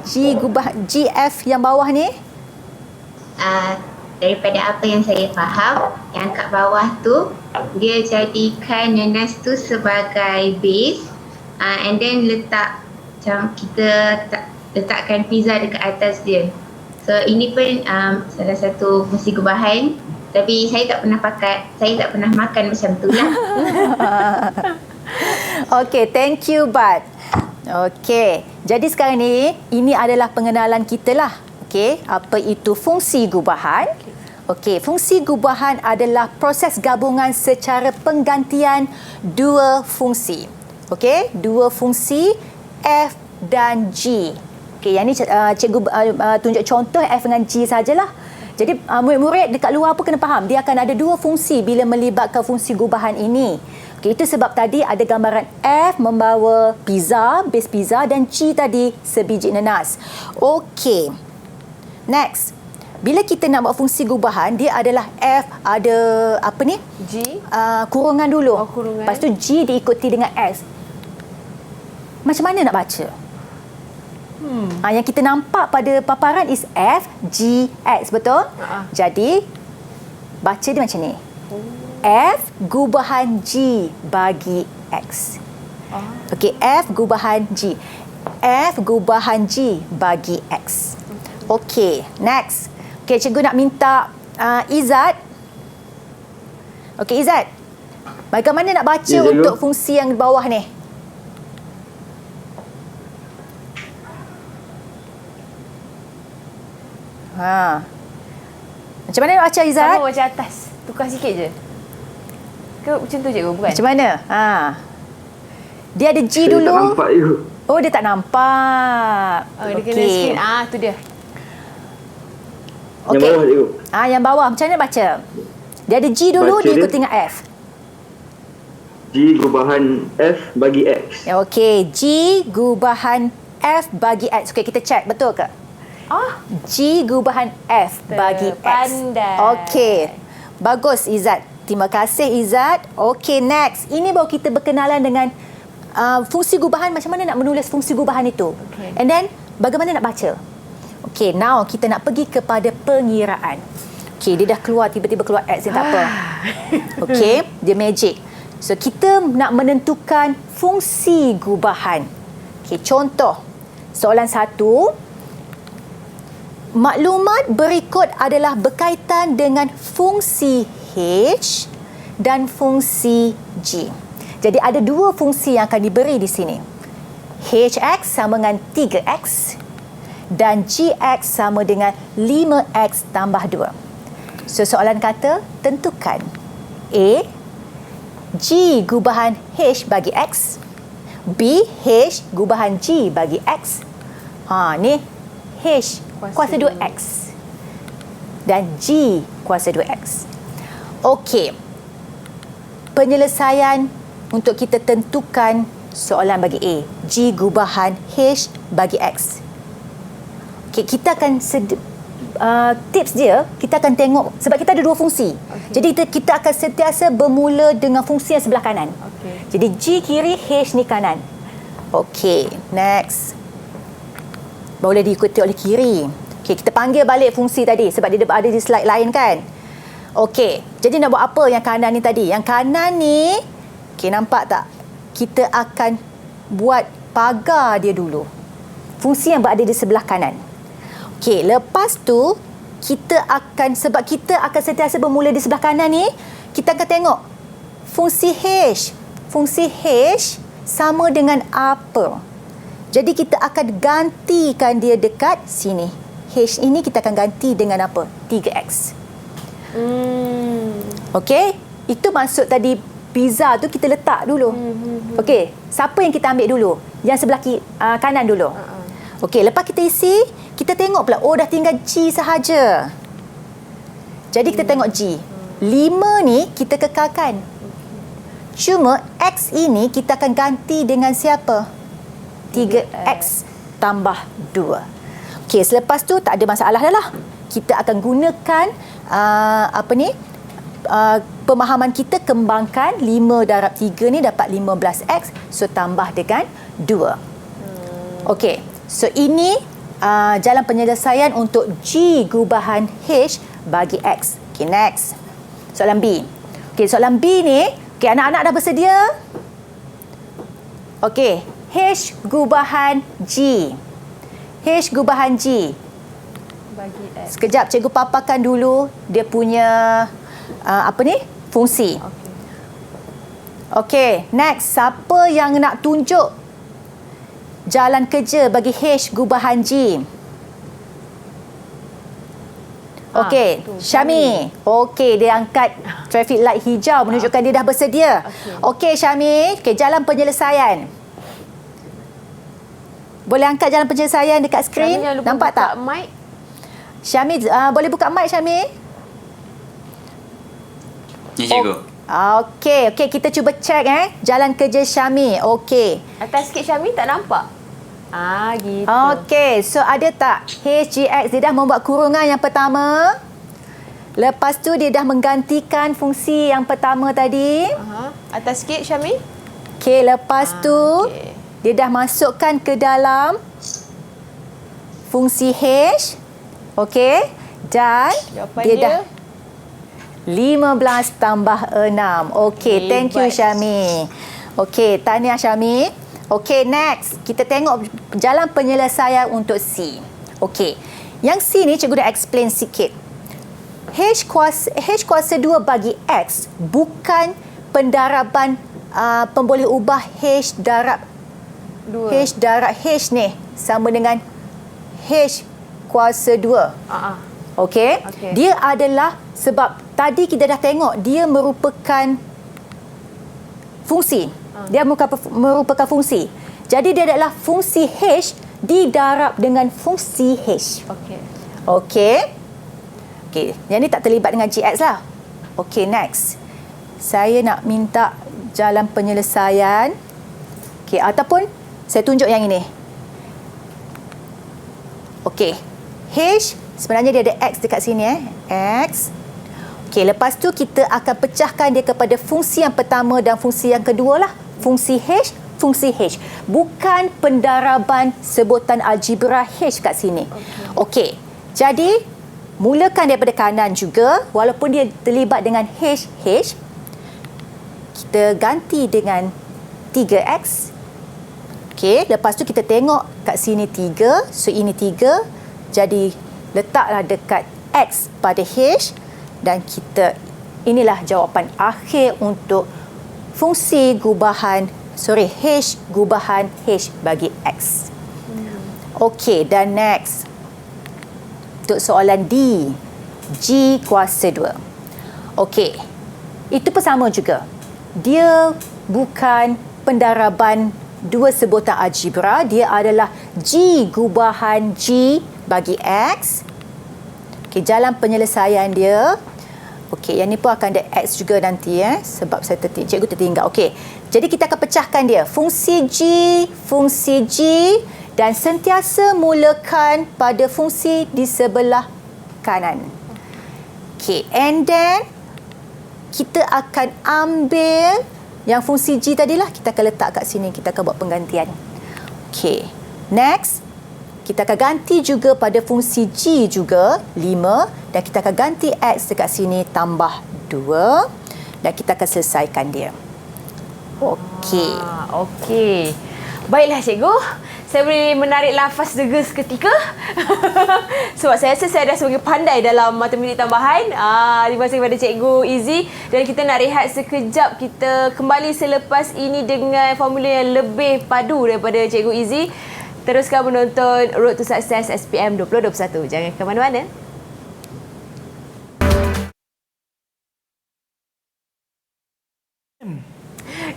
GF yang bawah ni? Daripada apa yang saya faham, yang kat bawah tu dia jadikan nenas tu sebagai base, and then letak macam kita letakkan pizza dekat atas dia. So ini pun salah satu fungsi gubahan, tapi saya tak pernah makan macam tu lah. Okey, thank you, Bat. Okey, jadi sekarang ni ini adalah pengenalan kita lah. Okey, apa itu fungsi gubahan? Okey, fungsi gubahan adalah proses gabungan secara penggantian dua fungsi. Okey, dua fungsi F dan G. Okey, yang ni cikgu tunjuk contoh F dengan G sajalah. Jadi murid-murid dekat luar pun kena faham, dia akan ada dua fungsi bila melibatkan fungsi gubahan ini. Okay, itu sebab tadi ada gambaran F membawa pizza, base pizza, dan G tadi sebiji nenas. Okey. Next. Bila kita nak buat fungsi gubahan, dia adalah F ada apa ni? G. Kurungan dulu. Kurungan. Lepas tu G diikuti dengan S. Macam mana nak baca? Yang kita nampak pada paparan is F, G, X. Betul? Jadi, baca dia macam ni. F gubahan G bagi X. Okey, F gubahan G. F gubahan G bagi X. Okey, next. Okey, cikgu nak minta Izzat. Okey, Izzat. Bagaimana nak baca untuk fungsi yang di bawah ni? Macam mana nak baca, Izzat? Sama macam atas. Tukar sikit je. Ke macam tu cikgu, bukan? Macam mana? Dia ada G dulu. Saya tak nampak you. Oh, dia tak nampak. Dia kena screen. Tu dia. Okey. Yang bawah cikgu. Yang bawah. Macam mana baca? Dia ada G dulu, Baca diikuti dia. dengan F. G gubahan F bagi X. Okey, G gubahan F bagi X. Okey, kita check. Betul ke? G gubahan F bagi X. Pandai. Okey. Bagus, Izzat. Terima kasih, Izzat. Okey, next. Ini baru kita berkenalan dengan fungsi gubahan. Macam mana nak menulis fungsi gubahan itu. Okay. And then, bagaimana nak baca? Okey, now kita nak pergi kepada pengiraan. Okey, dia dah keluar, tiba-tiba keluar X. Tak apa. Okey, dia magic. So, kita nak menentukan fungsi gubahan. Okey, contoh. Soalan 1. Maklumat berikut adalah berkaitan dengan fungsi H dan fungsi G. Jadi ada dua fungsi yang akan diberi di sini. HX sama dengan 3X dan GX sama dengan 5X tambah 2. So soalan kata, tentukan A, G gubahan H bagi X, B, H gubahan G bagi X. Ni H kuasa 2X dan G kuasa 2X. Okey. Penyelesaian untuk kita tentukan soalan bagi A. G gubahan H bagi X. Okey, kita akan tips dia, kita akan tengok sebab kita ada dua fungsi. Jadi kita akan sentiasa bermula dengan fungsi yang sebelah kanan. Jadi G kiri, H ni kanan. Okey, next. Boleh diikuti oleh kiri. Okey, kita panggil balik fungsi tadi sebab dia ada di slide lain kan. Okey, jadi nak buat apa yang kanan ni tadi? Yang kanan ni, okey, nampak tak? Kita akan buat pagar dia dulu. Fungsi yang berada di sebelah kanan. Okey, lepas tu sebab kita akan sentiasa bermula di sebelah kanan ni, kita akan tengok fungsi H. Fungsi H sama dengan apa? Jadi kita akan gantikan dia dekat sini. H ini kita akan ganti dengan apa? 3X. Okey, itu maksud tadi pizza tu kita letak dulu. Okey, siapa yang kita ambil dulu? Yang sebelah kanan dulu. Okey, lepas kita isi, kita tengok pula, dah tinggal G sahaja. Jadi kita tengok G. 5 ni kita kekalkan. Cuma X ini kita akan ganti dengan siapa? 3X tambah 2. Okey, selepas tu tak ada masalah dah lah. Kita akan gunakan pemahaman kita, kembangkan 5 darab 3 ni dapat 15X. So tambah dengan 2. Okey, so ini jalan penyelesaian untuk G gubahan H bagi X. Okey, next. Soalan B. Okey, soalan B ni, okey, anak-anak dah bersedia? Okey, H gubahan G. H gubahan G. Bagi X. Sekejap, cikgu paparkan dulu dia punya fungsi. Okey, next. Siapa yang nak tunjuk jalan kerja bagi H gubahan G? Okey, Syami. Okey, dia angkat traffic light hijau menunjukkan dia dah bersedia. Okey, Syami. Okey, jalan penyelesaian. Boleh angkat jalan penyelesaian dekat skrin? Nampak tak? Mic. Syami, boleh buka mic, Syami? Ya, cikgu. Okey, kita cuba cek jalan kerja Syami. Okey. Atas sikit Syami tak nampak? Gitu. Okey, so ada tak HGX dia dah membuat kurungan yang pertama. Lepas tu dia dah menggantikan fungsi yang pertama tadi. Atas sikit Syami. Okey, lepas tu dia dah masukkan ke dalam fungsi H. Okey, dan jawapan dia dah 15 tambah 6. Okey, thank you Syami. Okey, tahniah Syami. Okey, next. Kita tengok jalan penyelesaian untuk C. Okey. Yang C ni cikgu dah explain sikit. H kuasa 2 bagi X bukan pendaraban pemboleh ubah H darab 2. H darab H ni sama dengan H kuasa 2. Okey. Dia adalah sebab tadi kita dah tengok dia merupakan fungsi. Dia merupakan fungsi. Jadi dia adalah fungsi H didarab dengan fungsi H. Okey. Yang ni tak terlibat dengan GX lah. Okey, next. Saya nak minta jalan penyelesaian. Okey, ataupun saya tunjuk yang ini. Okey. H sebenarnya dia ada X dekat sini X. Okey, lepas tu kita akan pecahkan dia kepada fungsi yang pertama dan fungsi yang kedua lah. Fungsi H. Bukan pendaraban sebutan algebra H kat sini. Okey. Jadi, mulakan daripada kanan juga. Walaupun dia terlibat dengan H. Kita ganti dengan 3X. Okey. Lepas tu kita tengok kat sini 3. So, ini 3. Jadi, letaklah dekat X pada H. Dan inilah jawapan akhir untuk fungsi gubahan H gubahan H bagi X. Okey, dan next. Untuk soalan D, G kuasa 2. Okey. Itu pun sama juga. Dia bukan pendaraban dua sebutan algebra, dia adalah G gubahan G bagi X. Okey, jalan penyelesaian dia. Okey, yang ni pun akan ada X juga nanti sebab cikgu tertinggal. Okey. Jadi kita akan pecahkan dia. Fungsi G dan sentiasa mulakan pada fungsi di sebelah kanan. Okey, and then kita akan ambil yang fungsi G tadilah, kita akan letak kat sini, kita akan buat penggantian. Okey. Next, kita akan ganti juga pada fungsi G juga 5 dan kita akan ganti X dekat sini tambah 2 dan kita akan selesaikan dia. Okey. Okey. Baiklah cikgu. saya boleh menarik nafas lega seketika. Sebab saya rasa saya dah semakin pandai dalam matematik tambahan. Terima kasih kepada Cikgu Izzy. Dan kita nak rehat sekejap. Kita kembali selepas ini dengan formula yang lebih padu daripada Cikgu Izzy. Teruskan menonton Road to Success SPM 2021. Jangan ke mana-mana.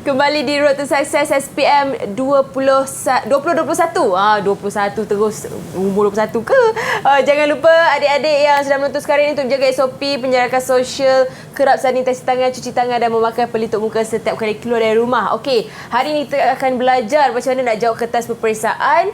Kembali di Road to Success SPM 2021. 21 terus umur 21 ke? Jangan lupa adik-adik yang sedang menonton sekarang ini untuk jaga SOP, penjarakan sosial, kerap sanitasi tangan, cuci tangan dan memakai pelitup muka setiap kali keluar dari rumah. Okey, hari ini kita akan belajar macam mana nak jawab kertas peperiksaan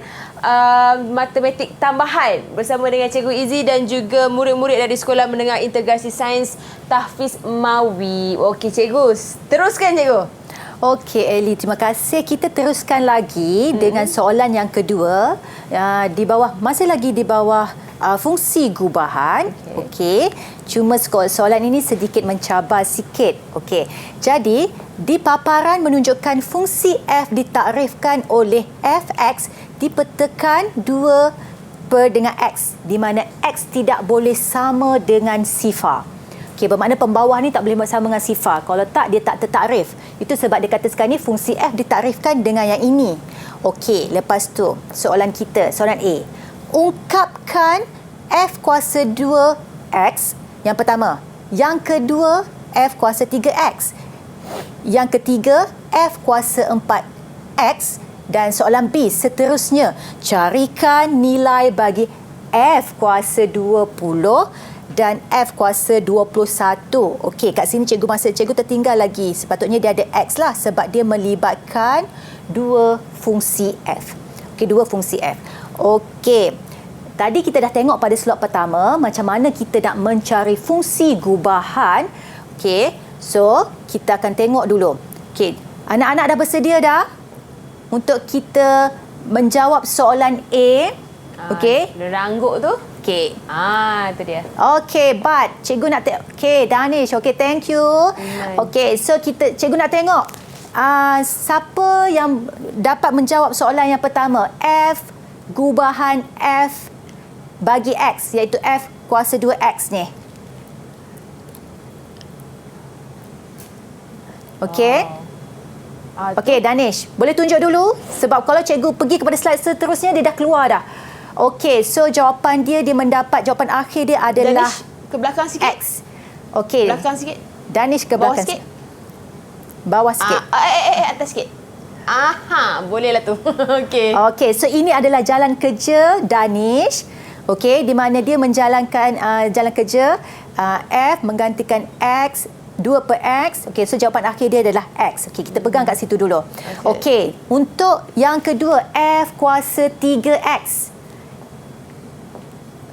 matematik tambahan bersama dengan Cikgu Izzy dan juga murid-murid dari Sekolah Menengah Integrasi Sains Tahfiz Mawi. Okey, Cikgu. Teruskan, Cikgu. Okey Ellie, terima kasih. Kita teruskan lagi dengan soalan yang kedua. Masih lagi di bawah fungsi gubahan. Okey. Cuma soalan ini sedikit mencabar sikit. Okey. Jadi, di paparan menunjukkan fungsi f ditakrifkan oleh fx dipetakan 2 per dengan x, di mana x tidak boleh sama dengan sifar. Okey, bermakna pembawah ni tak boleh bersama dengan sifar. Kalau tak, dia tak tertakrif. Itu sebab dia kata sekarang ni fungsi f ditakrifkan dengan yang ini. Okey, lepas tu soalan kita, soalan A. Ungkapkan f kuasa 2x yang pertama. Yang kedua, f kuasa 3x. Yang ketiga, f kuasa 4x. Dan soalan B seterusnya. Carikan nilai bagi f kuasa 20 dan f kuasa 21. Okey, kat sini cikgu tertinggal lagi. Sepatutnya dia ada x lah sebab dia melibatkan 2 fungsi f. Okey, 2 fungsi f. Okey. Tadi kita dah tengok pada slot pertama macam mana kita nak mencari fungsi gubahan. Okey. So, kita akan tengok dulu. Okey, anak-anak dah bersedia dah untuk kita menjawab soalan A. Okey. Rangguk tu. Okey. Itu dia. Okey, Bat. Cikgu nak okey, Danish. Okey, thank you. Okey, so cikgu nak tengok siapa yang dapat menjawab soalan yang pertama. F gubahan F bagi X, iaitu F kuasa 2X ni. Okey. Okey, Danish. Boleh tunjuk dulu? Sebab kalau cikgu pergi kepada slide seterusnya, dia dah keluar dah. Okey, so jawapan dia mendapat jawapan akhir dia adalah Danish, ke belakang sikit. X. Okey. Belakang sikit. Danish ke belakang sikit. Bawah sikit. Atas sikit. Bolehlah tu. Okey. Okey, so ini adalah jalan kerja Danish. Okey, di mana dia menjalankan jalan kerja F menggantikan X 2 per X. Okey, so jawapan akhir dia adalah X. Okey, kita pegang kat situ dulu. Okey, untuk yang kedua F kuasa 3X.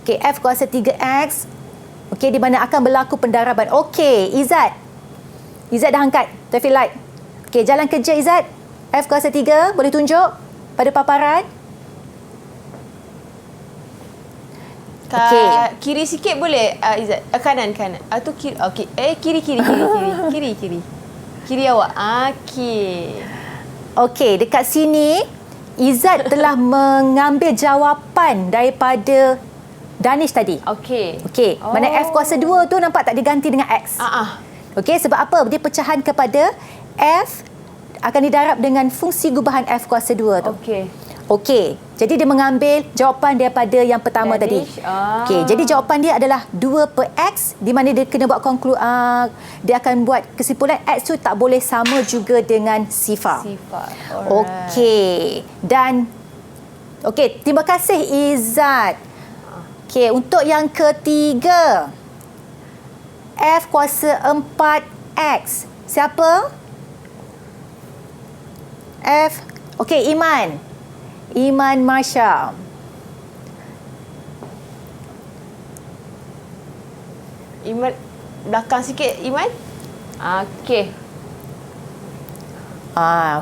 Okey, F kuasa 3X. Okey, di mana akan berlaku pendaraban. Okey, Izzat. Izzat dah angkat traffic light. Okey, jalan kerja Izzat. F kuasa 3, boleh tunjuk pada paparan? Okey. Kiri sikit boleh, Izzat? Kanan. Tu kiri. Okey. Kiri. Kiri awak. Okey. Okey, dekat sini Izzat telah mengambil jawapan daripada Danish tadi. Okey. Okey, mana F kuasa 2 tu nampak tak diganti dengan X? Okey, sebab apa? Dia pecahan kepada F akan didarab dengan fungsi gubahan F kuasa 2 tu. Okey. Okey, jadi dia mengambil jawapan daripada yang pertama tadi. Okey, jadi jawapan dia adalah 2 per X, di mana dia kena buat dia akan buat kesimpulan X tu tak boleh sama juga dengan sifar. Okey, dan okey, terima kasih Izzat. Okey, untuk yang ketiga, F kuasa 4X. Siapa? F. Okey, Iman. Iman Marsha. Iman, belakang sikit Iman. Okey.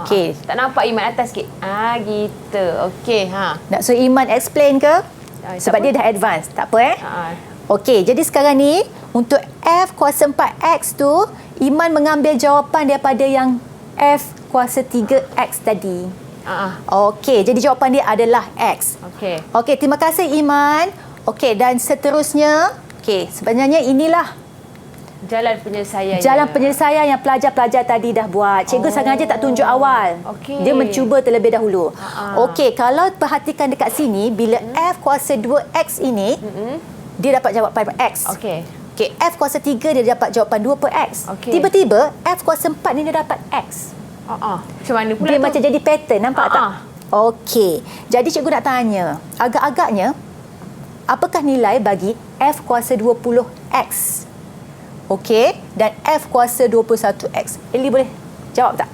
Okey. Tak nampak Iman atas sikit. Gitu. Okey, Nak suruh Iman explain ke? Sebab dia dah advance. Tak apa Okey, jadi sekarang ni untuk F kuasa 4X tu, Iman mengambil jawapan daripada yang F kuasa 3X tadi. Okey, jadi jawapan dia adalah X. Okey. Okey, terima kasih Iman. Okey, dan seterusnya, okey, sebenarnya inilah Jalan penyelesaian. jalan penyelesaian yang pelajar-pelajar tadi dah buat. Cikgu sengaja tak tunjuk awal. Okey. Dia mencuba terlebih dahulu. Okey, kalau perhatikan dekat sini, bila F kuasa 2X ini, dia dapat jawapan X. Okey. Okey, F kuasa 3 dia dapat jawapan 2 per X. Okey. Tiba-tiba F kuasa 4 ni dia dapat X. Macam mana pula Dia tu? macam jadi pattern, nampak tak? Okey. Jadi cikgu nak tanya, agak-agaknya apakah nilai bagi F kuasa 20X? Okey, dan F kuasa 21X. Eli boleh jawab tak?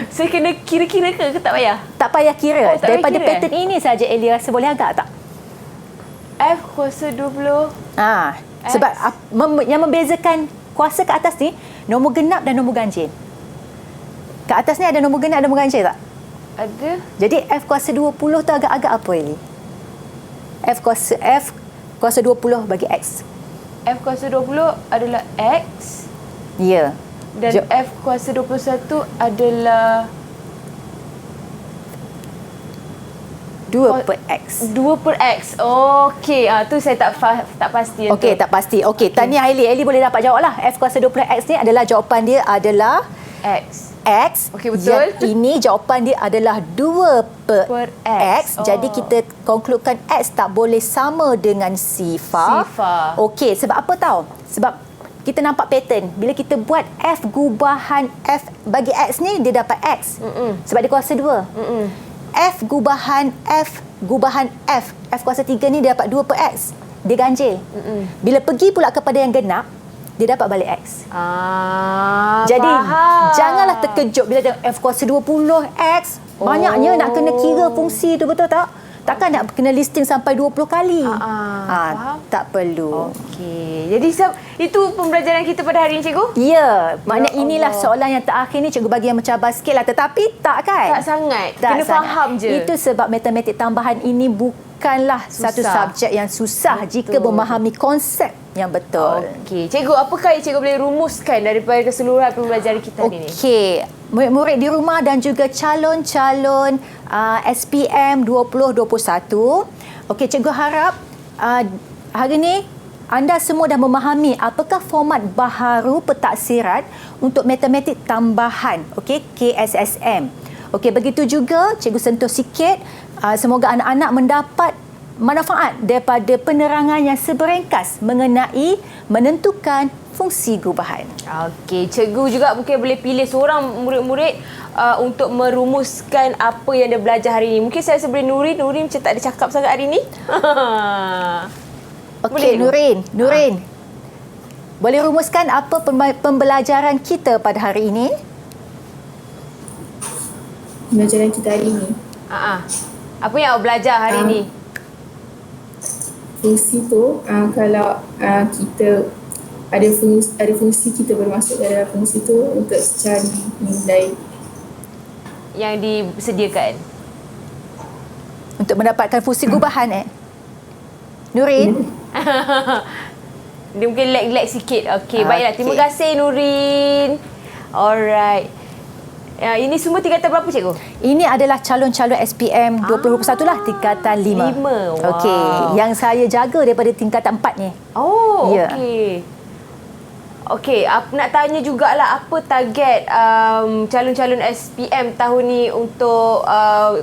Saya kena kira-kira ke tak payah? Tak payah kira. Tak payah Daripada kira, pattern ini saja Eli rasa boleh agak tak? F kuasa 20. Sebab yang membezakan kuasa ke atas ni nombor genap dan nombor ganjil. Ke atas ni ada nombor genap dan nombor ganjil tak? Ada. Jadi F kuasa 20 tu agak-agak apa Eli? F kuasa 20 bagi X. F kuasa 20 adalah X. Ya. Dan F kuasa 21 adalah 2 per X. 2 per X. Okey, tu saya tak pasti. Okey, tak pasti. Okey, tahniah Eli. Eli boleh dapat jawab lah. F kuasa 20X ni adalah jawapan dia adalah X. X. Okey, betul. Yang ini jawapan dia adalah 2 per X. Oh. Jadi kita konkludkan X tak boleh sama dengan sifar. Okey, sebab apa tahu? Sebab kita nampak pattern. Bila kita buat F gubahan F bagi X ni, dia dapat X. Sebab dia kuasa 2. F gubahan F kuasa 3 ni dia dapat 2 per X. Dia ganjil. Bila pergi pula kepada yang genap, dia dapat balik X. Jadi janganlah terkejut bila tengok F kuasa 20X. Banyaknya nak kena kira fungsi tu, betul tak? Takkan nak kena listing sampai 20 kali. Tak perlu. Okey. Jadi itu pembelajaran kita pada hari ini, cikgu? Ya, maknanya inilah soalan yang terakhir ni cikgu bagi yang mencabar sikit lah. Tetapi tak kan? Tak sangat. Tak kena sangat. faham je. Itu sebab matematik tambahan ini bukanlah satu subjek yang susah jika memahami konsep yang betul. Okey. Cikgu, apakah yang cikgu boleh rumuskan daripada keseluruhan pembelajaran kita hari ini? Okey. Murid-murid di rumah dan juga calon-calon SPM 2021. Okey, cikgu harap hari ini anda semua dah memahami apakah format baharu pentaksiran untuk matematik tambahan, okey, KSSM. Okey, begitu juga cikgu sentuh sikit, semoga anak-anak mendapat manfaat daripada penerangan yang seberengkas mengenai menentukan fungsi gubahan. Okey, cikgu juga mungkin boleh pilih seorang murid-murid untuk merumuskan apa yang dia belajar hari ini. Mungkin saya boleh Nurin macam tak ada cakap sangat hari ini. Okey, Nurin. Boleh rumuskan apa pembelajaran kita pada hari ini? Pembelajaran kita hari ini. Apa yang awak belajar hari ini? Fungsi tu, kalau kita ada fungsi kita bermasuk dalam fungsi tu untuk cari nilai yang disediakan untuk mendapatkan fungsi gubahan Nurin. Dia mungkin lag sikit. Okey, baiklah. Terima Okey. kasih Nurin. Alright. Ini semua tingkatan berapa, cikgu? Ini adalah calon-calon SPM 2021 lah, tingkatan 5. 5. Wow. Okey, yang saya jaga daripada tingkatan 4 ni. Oh, Ya. okey. Okey, nak tanya jugalah apa target calon-calon SPM tahun ni untuk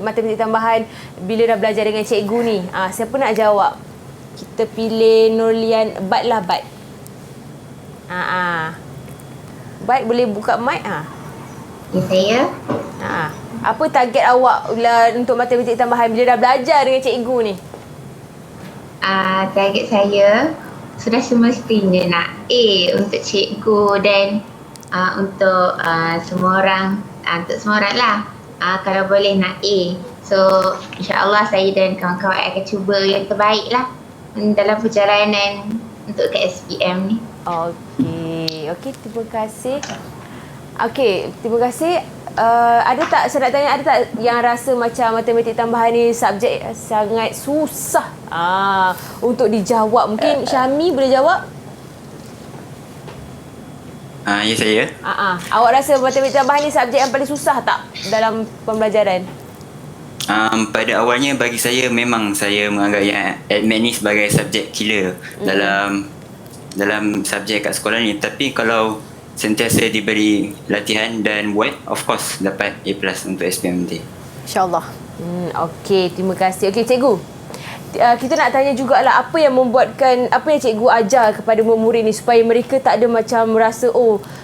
matematik tambahan bila dah belajar dengan cikgu ni. Siapa nak jawab? Kita pilih Nurlian. Bat lah, Bat. Bat boleh buka mic? Saya. Apa target awak untuk matematik tambahan bila dah belajar dengan cikgu ni? Target saya sudah semestinya nak A untuk cikgu dan untuk semua orang, untuk semua orang lah. Kalau boleh nak A. So insyaAllah saya dan kawan-kawan akan cuba yang terbaik lah dalam perjalanan untuk ke SPM ni. Okey, terima kasih. Okey, terima kasih. Ada tak, saya nak tanya, ada tak yang rasa macam matematik tambahan ni subjek sangat susah untuk dijawab? Mungkin Syami boleh jawab? Ya saya. Awak rasa matematik tambahan ni subjek yang paling susah tak dalam pembelajaran? Pada awalnya bagi saya memang saya menganggap yang admin ni sebagai subjek killer dalam subjek kat sekolah ni. Tapi kalau sentiasa diberi latihan dan buat, of course dapat A+ untuk SPM nanti. InsyaAllah. Okey, terima kasih. Okey, cikgu. Kita nak tanya jugalah apa yang cikgu ajar kepada murid-murid ni supaya mereka tak ada macam rasa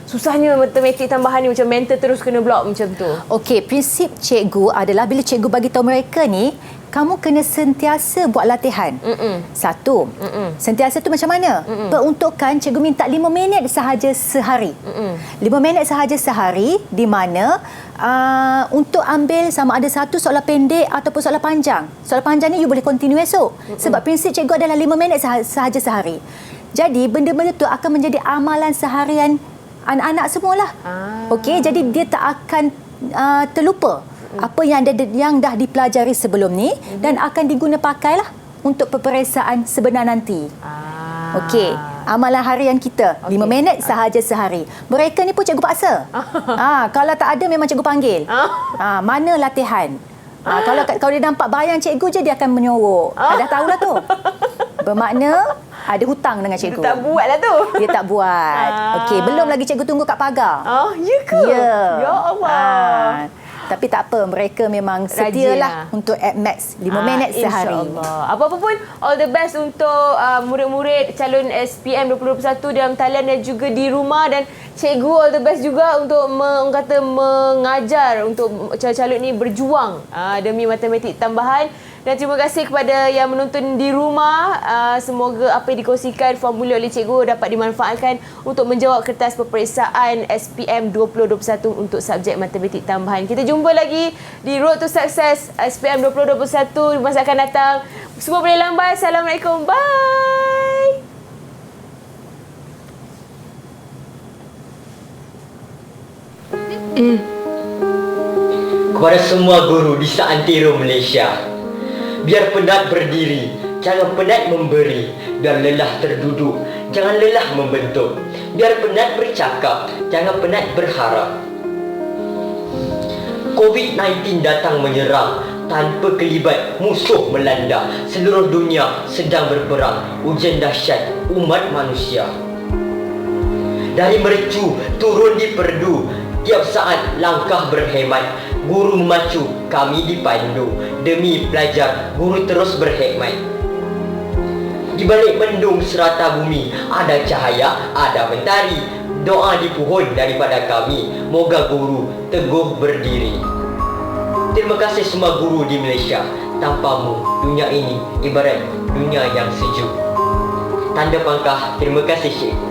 susahnya matematik tambahan ni, macam mental terus kena block macam tu. Okey, prinsip cikgu adalah bila cikgu bagi tahu mereka ni, kamu kena sentiasa buat latihan. Satu. Sentiasa tu macam mana? Peruntukan cikgu minta 5 minit sahaja sehari. 5 minit sahaja sehari di mana untuk ambil sama ada satu soalan pendek ataupun soalan panjang. Soalan panjang ni you boleh continue esok. Sebab prinsip cikgu adalah 5 minit sahaja sehari. Jadi benda-benda tu akan menjadi amalan seharian anak-anak semualah. Okey, jadi dia tak akan terlupa apa yang dah dipelajari sebelum ni dan akan diguna pakailah untuk peperiksaan sebenar nanti. Okey, amalan harian kita 5 minit sahaja sehari. Mereka ni pun cikgu paksa. Kalau tak ada memang cikgu panggil. Mana latihan? Kalau dia nampak bayang cikgu je dia akan menyorok. Dah tahulah tu. Bermakna ada hutang dengan cikgu. Dia tak buat lah tu. Dia tak buat. Okey, belum lagi cikgu tunggu kat pagar. Ya ke? Ya. Ya Allah. Tapi tak apa, mereka memang setialah untuk at max 5 minit sehari. InsyaAllah. Apa-apa pun, all the best untuk murid-murid calon SPM 2021 dalam talian dan juga di rumah, dan cikgu all the best juga untuk mengajar untuk calon-calon ni berjuang demi matematik tambahan. Dan terima kasih kepada yang menonton di rumah. Semoga apa yang dikongsikan formula oleh cikgu dapat dimanfaatkan untuk menjawab kertas peperiksaan SPM 2021 untuk subjek matematik tambahan. Kita jumpa lagi di Road to Success SPM 2021 di masa akan datang. Semua boleh lambai. Assalamualaikum. Bye. Kepada semua guru di seantero Malaysia, biar penat berdiri, jangan penat memberi. Biar lelah terduduk, jangan lelah membentuk. Biar penat bercakap, jangan penat berharap. COVID-19 datang menyerang, tanpa kelibat musuh melanda. Seluruh dunia sedang berperang, ujian dahsyat umat manusia. Dari mercu turun di perdu, tiap saat langkah berhemat. Guru memacu, kami dipandu. Demi pelajar, guru terus berhikmat. Di balik mendung serata bumi, ada cahaya, ada mentari. Doa di pohon daripada kami, moga guru teguh berdiri. Terima kasih semua guru di Malaysia. Tanpamu, dunia ini ibarat dunia yang sejuk. Tanda pangkah, terima kasih cikgu.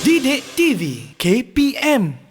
Didik TV KPM